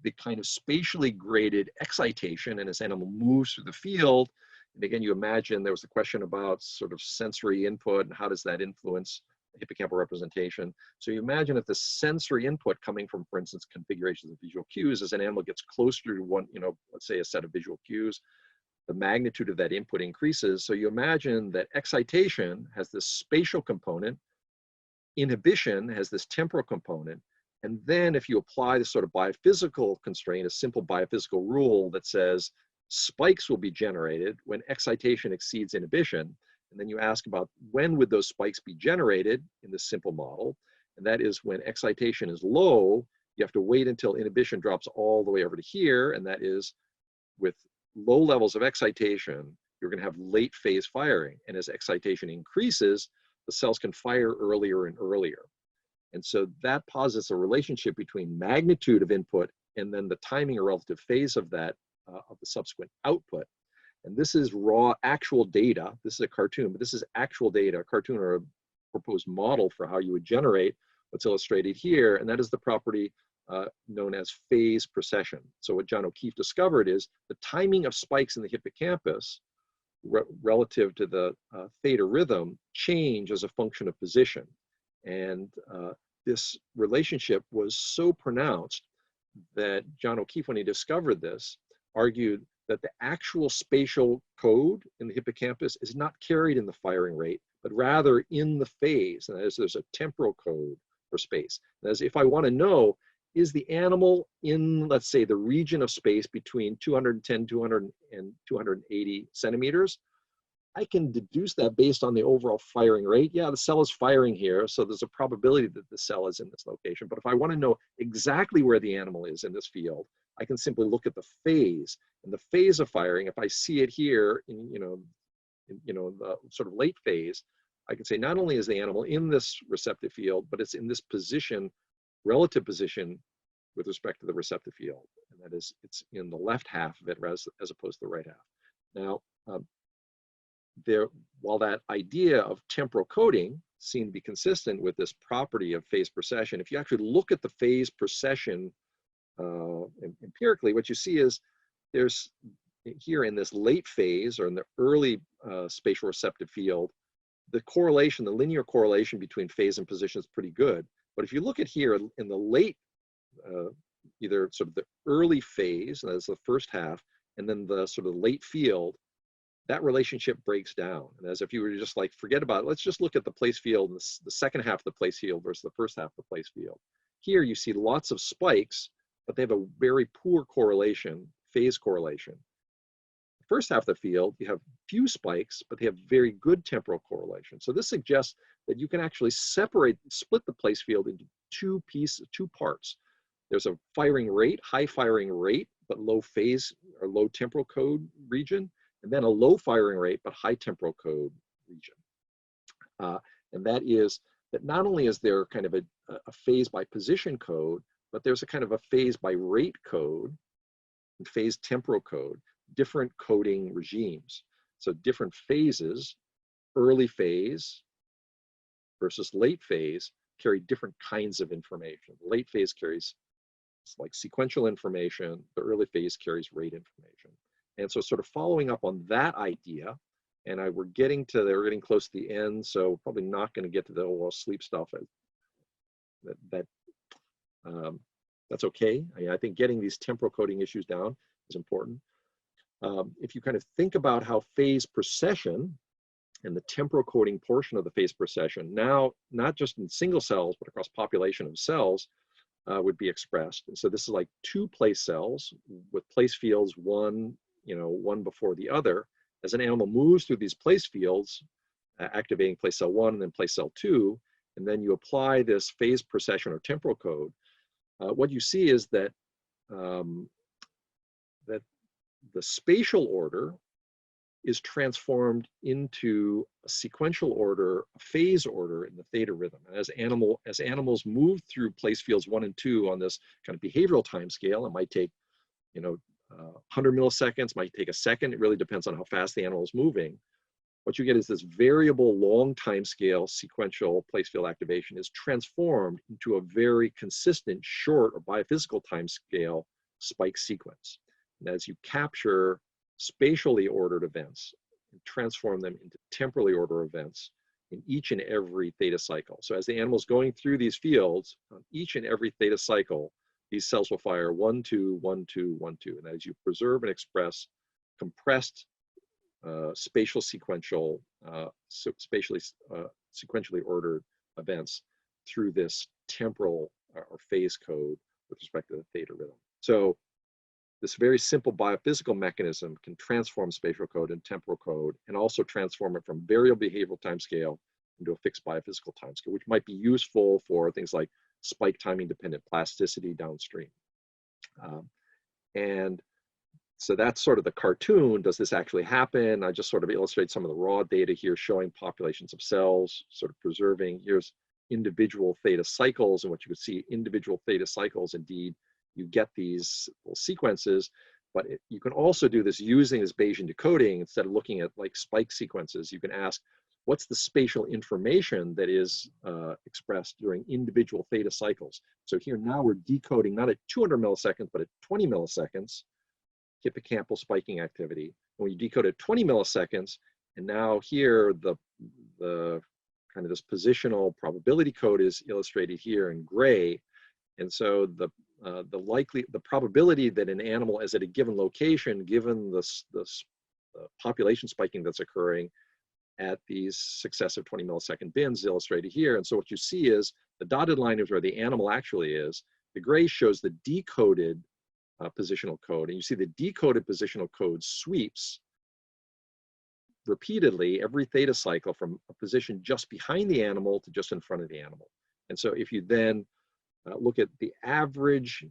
the kind of spatially graded excitation, and as animal moves through the field. And again, you imagine there was a question about sort of sensory input and how does that influence hippocampal representation. So you imagine if the sensory input coming from, for instance, configurations of visual cues, as an animal gets closer to one, let's say a set of visual cues, the magnitude of that input increases. So you imagine that excitation has this spatial component, inhibition has this temporal component, and then if you apply this sort of biophysical constraint, a simple biophysical rule that says spikes will be generated when excitation exceeds inhibition, and then you ask about when would those spikes be generated in this simple model, and that is when excitation is low, you have to wait until inhibition drops all the way over to here, and that is with low levels of excitation, you're going to have late phase firing, and as excitation increases, the cells can fire earlier and earlier. And so that posits a relationship between magnitude of input and then the timing or relative phase of that, of the subsequent output. And this is raw actual data. This is a cartoon, but this is actual data, a cartoon or a proposed model for how you would generate what's illustrated here. And that is the property known as phase precession. So what John O'Keefe discovered is the timing of spikes in the hippocampus relative to the theta rhythm change as a function of position. And this relationship was so pronounced that John O'Keefe, when he discovered this, argued that the actual spatial code in the hippocampus is not carried in the firing rate, but rather in the phase. And that is, there's a temporal code for space. That is, if I want to know, is the animal in, let's say, the region of space between 210, 200, and 280 centimeters, I can deduce that based on the overall firing rate. Yeah, the cell is firing here, so there's a probability that the cell is in this location. But if I want to know exactly where the animal is in this field, I can simply look at the phase. And the phase of firing, if I see it here in, the sort of late phase, I can say not only is the animal in this receptive field, but it's in this position, relative position with respect to the receptive field. And that is, it's in the left half of it as opposed to the right half. Now, while that idea of temporal coding seemed to be consistent with this property of phase precession, if you actually look at the phase precession empirically, what you see is there's here in this late phase or in the early spatial receptive field, the correlation, the linear correlation between phase and position is pretty good. But if you look at here in the late, either sort of the early phase, that's the first half, and then the sort of late field, that relationship breaks down. And as if you were to just like, forget about it, let's just look at the place field, the second half of the place field versus the first half of the place field. Here you see lots of spikes, but they have a very poor correlation, phase correlation. The first half of the field, you have few spikes, but they have very good temporal correlation. So this suggests that you can actually split the place field into two parts. There's a firing rate, high firing rate, but low phase or low temporal code region, and then a low firing rate, but high temporal code region. And that is that not only is there kind of a phase by position code, but there's a kind of a phase by rate code and phase temporal code, different coding regimes. So different phases, early phase versus late phase, carry different kinds of information. Late phase carries like sequential information, the early phase carries rate information. And so sort of following up on that idea, and we're getting close to the end, so we're probably not going to get to the whole sleep stuff. That's okay. I think getting these temporal coding issues down is important. If you kind of think about how phase precession and the temporal coding portion of the phase precession, now not just in single cells, but across population of cells, would be expressed. And so this is like two place cells with place fields, one before the other. As an animal moves through these place fields, activating place cell 1 and then place cell 2, and then you apply this phase precession or temporal code, what you see is that that the spatial order is transformed into a sequential order, a phase order in the theta rhythm. And as animals move through place fields 1 and 2 on this kind of behavioral time scale, it might take 100 milliseconds, might take a second. It really depends on how fast the animal is moving. What you get is this variable long time scale sequential place field activation is transformed into a very consistent short or biophysical time scale spike sequence. And as you capture spatially ordered events and transform them into temporally ordered events in each and every theta cycle. So as the animal is going through these fields, on each and every theta cycle, these cells will fire 1, 2, 1, 2, 1, 2. And as you preserve and express compressed spatial sequential, sequentially ordered events through this temporal or phase code with respect to the theta rhythm. So this very simple biophysical mechanism can transform spatial code and temporal code, and also transform it from variable behavioral timescale into a fixed biophysical timescale, which might be useful for things like spike timing dependent plasticity downstream. And so that's sort of the cartoon. Does this actually happen? I just sort of illustrate some of the raw data here showing populations of cells, sort of preserving. Here's individual theta cycles, and what you would see, individual theta cycles, indeed, you get these little sequences, but you can also do this using this Bayesian decoding. Instead of looking at like spike sequences, you can ask, what's the spatial information that is expressed during individual theta cycles? So here now we're decoding not at 200 milliseconds, but at 20 milliseconds, hippocampal spiking activity. And when you decode at 20 milliseconds, and now here the kind of this positional probability code is illustrated here in gray. And so the probability that an animal is at a given location, given the population spiking that's occurring at these successive 20 millisecond bins illustrated here. And so what you see is the dotted line is where the animal actually is. The gray shows the decoded positional code. And you see the decoded positional code sweeps repeatedly every theta cycle from a position just behind the animal to just in front of the animal. And so if you then look at the average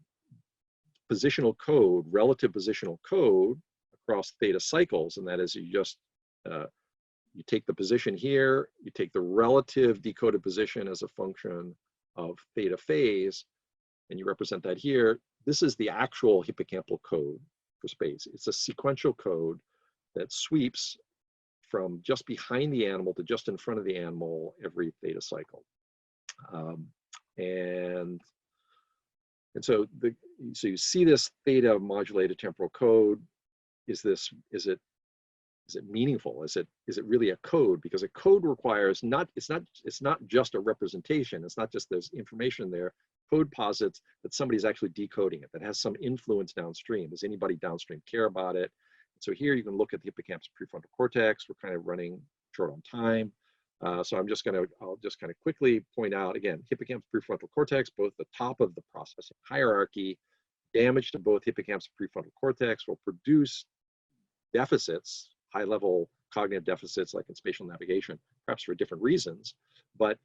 positional code, relative positional code across theta cycles, and that is you just, you take the position here, you take the relative decoded position as a function of theta phase, and you represent that here. This is the actual hippocampal code for space. It's a sequential code that sweeps from just behind the animal to just in front of the animal every theta cycle. And so you see this theta modulated temporal code. Is it meaningful? Is it really a code? Because a code requires it's not just a representation. It's not just there's information there. Code posits that somebody's actually decoding it, that has some influence downstream. Does anybody downstream care about it? So here you can look at the hippocampus prefrontal cortex. We're kind of running short on time. So I'll just kind of quickly point out, again, hippocampus prefrontal cortex, both the top of the processing hierarchy, damage to both hippocampus prefrontal cortex will produce deficits, high-level cognitive deficits like in spatial navigation, perhaps for different reasons. But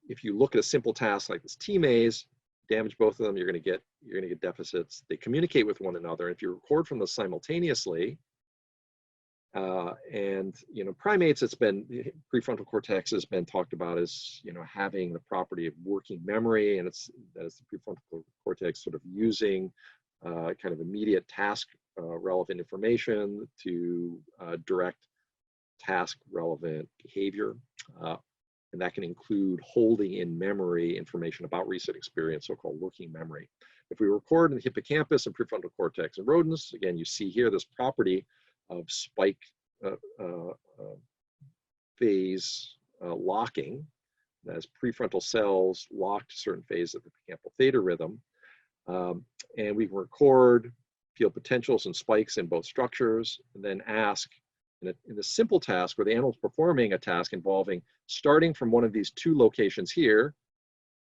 if you look at a simple task like this T-maze, damage both of them, you're going to get deficits. They communicate with one another. If you record from them simultaneously, And primates, it's been, prefrontal cortex has been talked about as having the property of working memory, and that is the prefrontal cortex sort of using kind of immediate task relevant information to direct task relevant behavior. And that can include holding in memory information about recent experience, so-called working memory. If we record in the hippocampus and prefrontal cortex in rodents, again, you see here this property of spike phase locking, as prefrontal cells lock to certain phases of the hippocampal theta rhythm. And we can record field potentials and spikes in both structures, and then ask in a simple task where the animal is performing a task involving starting from one of these two locations here,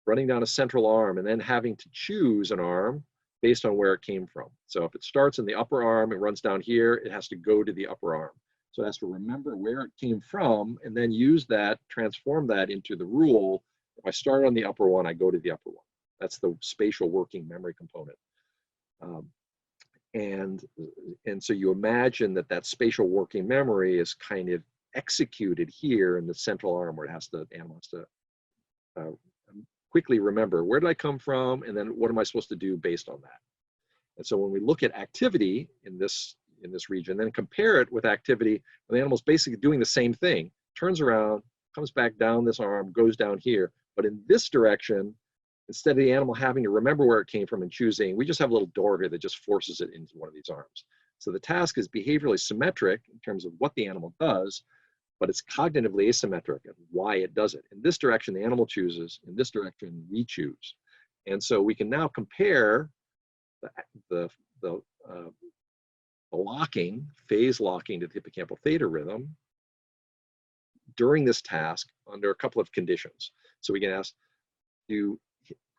running down a central arm, and then having to choose an arm based on where it came from. So if it starts in the upper arm, it runs down here, it has to go to the upper arm. So it has to remember where it came from and then use that, transform that into the rule. If I start on the upper one, I go to the upper one. That's the spatial working memory component. And so you imagine that spatial working memory is kind of executed here in the central arm, where the animal has to quickly remember, where did I come from, and then what am I supposed to do based on that. And so when we look at activity in this region, then compare it with activity when the animal's basically doing the same thing, turns around, comes back down this arm, goes down here, but in this direction, instead of the animal having to remember where it came from and choosing, we just have a little door here that just forces it into one of these arms. So the task is behaviorally symmetric in terms of what the animal does, but it's cognitively asymmetric in why it does it. In this direction, the animal chooses. In this direction, we choose. And so we can now compare the locking, phase locking to the hippocampal theta rhythm during this task under a couple of conditions. So we can ask, do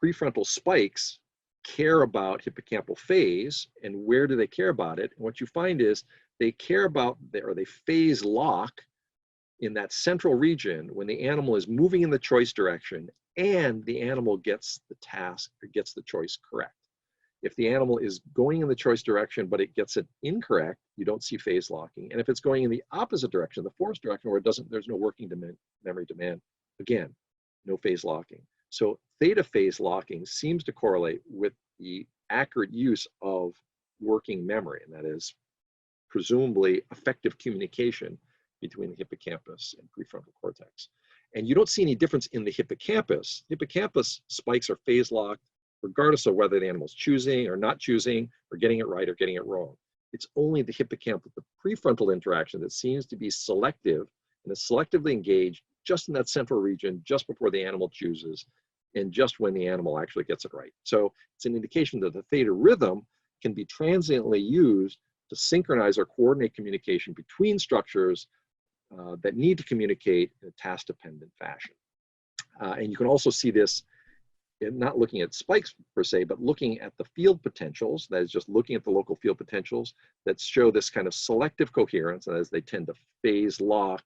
prefrontal spikes care about hippocampal phase, and where do they care about it? And what you find is they care about, or they phase lock in that central region when the animal is moving in the choice direction and the animal gets the task or gets the choice correct. If the animal is going in the choice direction but it gets it incorrect, you don't see phase locking. And if it's going in the opposite direction, the forced direction, where there's no working memory demand, again, no phase locking. So theta phase locking seems to correlate with the accurate use of working memory, and that is presumably effective communication between the hippocampus and prefrontal cortex. And you don't see any difference in the hippocampus. Hippocampus spikes are phase locked regardless of whether the animal's choosing or not choosing, or getting it right or getting it wrong. It's only the hippocampus, the prefrontal interaction, that seems to be selective and is selectively engaged just in that central region, just before the animal chooses, and just when the animal actually gets it right. So it's an indication that the theta rhythm can be transiently used to synchronize or coordinate communication between structures that need to communicate in a task-dependent fashion. And you can also see this in not looking at spikes per se, but looking at the field potentials, that is just looking at the local field potentials that show this kind of selective coherence, that is, they tend to phase lock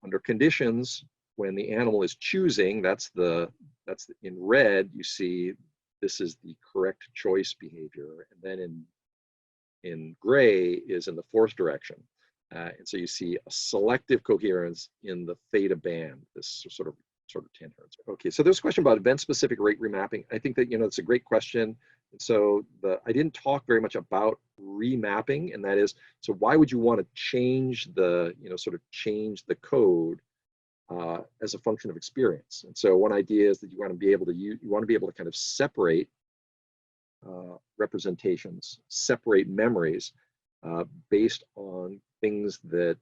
under conditions when the animal is choosing. That's in red, you see this is the correct choice behavior, and then in gray is in the forced direction. And so you see a selective coherence in the theta band, this sort of 10 hertz. Okay, so there's a question about event-specific rate remapping. I think that, it's a great question. And so I didn't talk very much about remapping, and that is, so why would you want to change the, change the code as a function of experience? And so one idea is that you want to be able to kind of separate representations, separate memories based on things that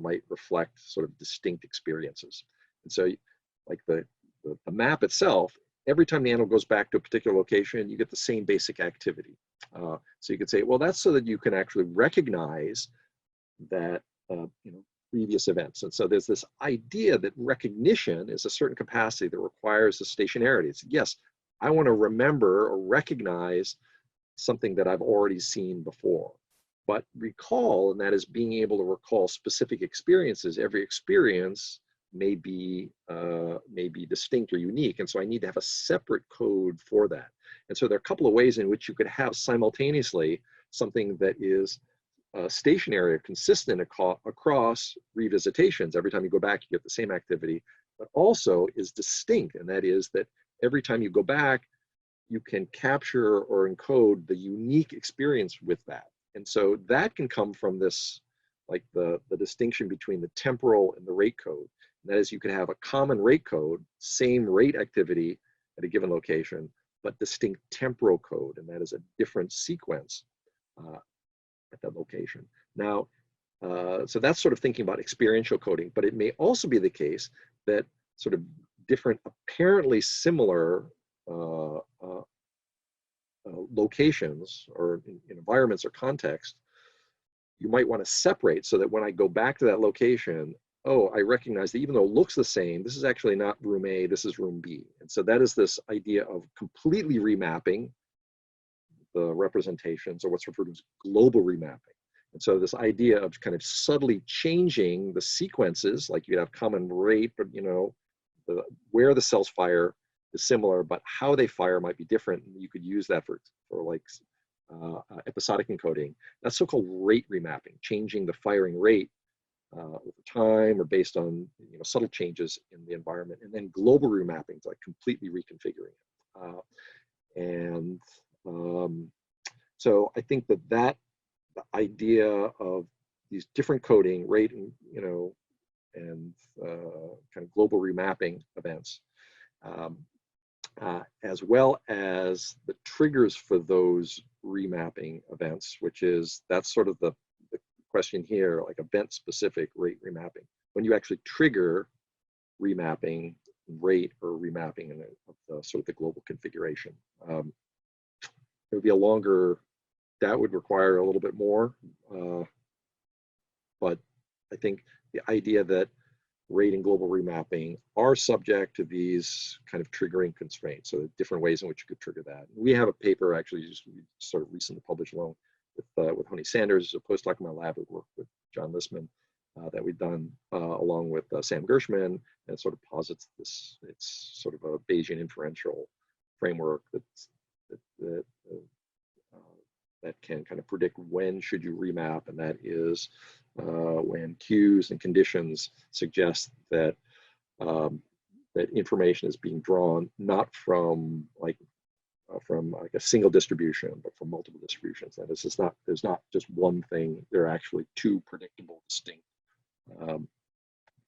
might reflect sort of distinct experiences. And so like the map itself, every time the animal goes back to a particular location, you get the same basic activity. So you could say, well, that's so that you can actually recognize that, previous events. And so there's this idea that recognition is a certain capacity that requires a stationarity. It's, yes, I want to remember or recognize something that I've already seen before. But recall, and that is being able to recall specific experiences, every experience may be distinct or unique, and so I need to have a separate code for that. And so there are a couple of ways in which you could have simultaneously something that is stationary or consistent across revisitations. Every time you go back, you get the same activity, but also is distinct, and that is that every time you go back, you can capture or encode the unique experience with that. And so that can come from this, like the distinction between the temporal and the rate code. And that is, you can have a common rate code, same rate activity at a given location, but distinct temporal code, and that is a different sequence at that location. Now, so that's sort of thinking about experiential coding, but it may also be the case that sort of different, apparently similar locations or in environments or context, you might want to separate so that when I go back to that location, oh, I recognize that even though it looks the same, this is actually not room A, this is room B. And so that is this idea of completely remapping the representations, or what's referred to as global remapping. And so this idea of kind of subtly changing the sequences, like you have common rate, but you know, where the cells fire is similar, but how they fire might be different. And you could use that for like episodic encoding. That's so-called rate remapping, changing the firing rate over time or based on, you know, subtle changes in the environment. And then global remapping is like completely reconfiguring it. So I think that the idea of these different coding, rate, and you know, and kind of global remapping events, as well as the triggers for those remapping events, which is, that's sort of the question here, like event-specific rate remapping. When you actually trigger remapping, rate or remapping in the sort of the global configuration. It would be a longer, that would require a little bit more, but I think the idea that rate and global remapping are subject to these kind of triggering constraints. So different ways in which you could trigger that. We have a paper actually just sort of recently published along with Honey Sanders, a postdoc in my lab, at work with John Lissman, that we've done along with Sam Gershman, and it sort of posits this, it's sort of a Bayesian inferential framework that can kind of predict when should you remap, and that is when cues and conditions suggest that that information is being drawn not from like a single distribution, but from multiple distributions. That is, there's not just one thing. There are actually two predictable, distinct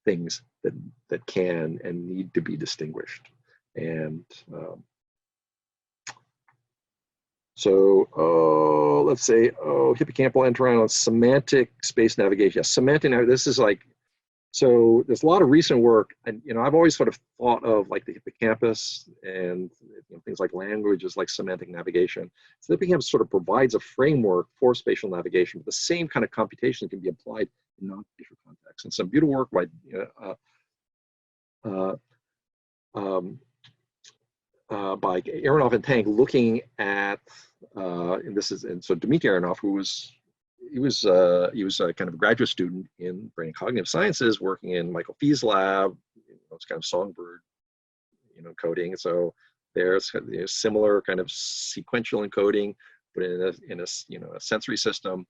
things that can and need to be distinguished. And so let's say, hippocampal entorhinal semantic space navigation. Yeah, semantic, this is like, so there's a lot of recent work, and you know, I've always sort of thought of like the hippocampus and you know, things like language as like semantic navigation. So the hippocampus sort of provides a framework for spatial navigation, but the same kind of computation can be applied in non-spatial contexts. And some beautiful work by Aronoff and Tang looking at, and so Dmitry Aronoff, who was, he was a kind of a graduate student in brain and cognitive sciences, working in Michael Fee's lab. You know, it's kind of songbird, you know, coding. So there's similar kind of sequential encoding, but in a you know, a sensory system.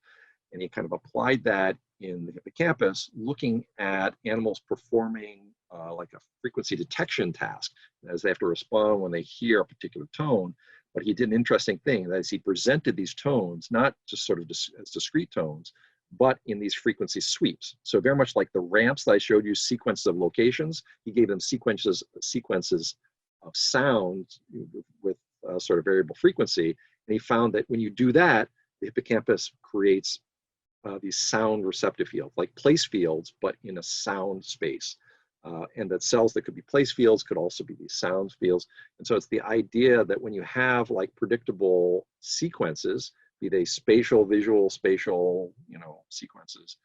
And he kind of applied that in the hippocampus, looking at animals performing like a frequency detection task, as they have to respond when they hear a particular tone. But he did an interesting thing, that is he presented these tones, not just sort of as discrete tones, but in these frequency sweeps. So very much like the ramps that I showed you, sequences of locations, he gave them sequences of sounds with sort of variable frequency. And he found that when you do that, the hippocampus creates these sound receptive fields, like place fields, but in a sound space. And that cells that could be place fields could also be these sound fields. And so it's the idea that when you have like predictable sequences, be they spatial, visual, spatial, you know, sequences,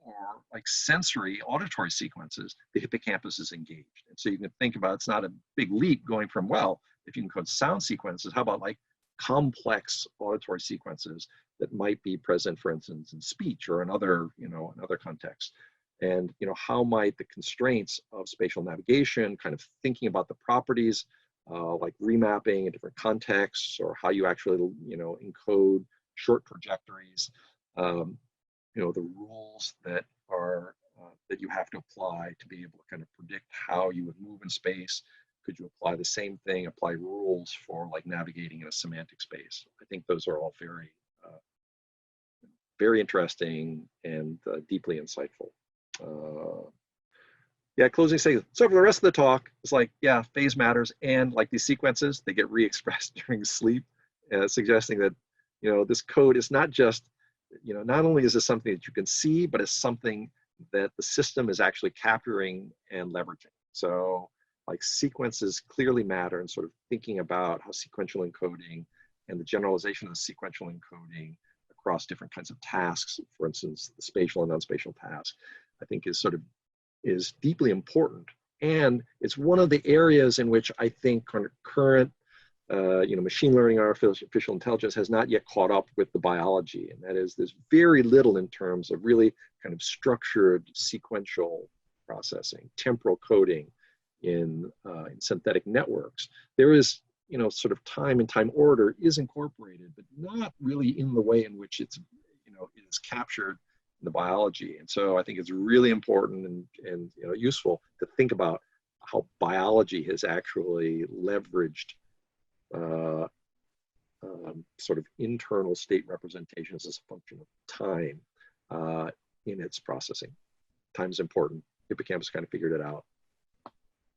or like sensory, auditory sequences, the hippocampus is engaged. And so you can think about, it's not a big leap going from, well, if you can code sound sequences, how about like complex auditory sequences that might be present, for instance, in speech or in other, you know, in other contexts. And you know, how might the constraints of spatial navigation, kind of thinking about the properties like remapping in different contexts, or how you actually, you know, encode short trajectories, the rules that are that you have to apply to be able to kind of predict how you would move in space. Could you apply the same thing, apply rules for like navigating in a semantic space? I think those are all very, very interesting and deeply insightful. Yeah, closing statement. So for the rest of the talk, it's like, yeah, phase matters, and like these sequences, they get re-expressed during sleep, suggesting that, this code is not just, not only is this something that you can see, but it's something that the system is actually capturing and leveraging. So like sequences clearly matter, and sort of thinking about how sequential encoding and the generalization of the sequential encoding across different kinds of tasks, for instance, the spatial and non-spatial tasks, I think is deeply important. And it's one of the areas in which I think current machine learning, artificial intelligence has not yet caught up with the biology. And that is, there's very little in terms of really kind of structured sequential processing, temporal coding in synthetic networks. There is, sort of time and time order is incorporated, but not really in the way in which it's, is captured in the biology. And so I think it's really important and useful to think about how biology has actually leveraged sort of internal state representations as a function of time in its processing. Time's important. Hippocampus kind of figured it out.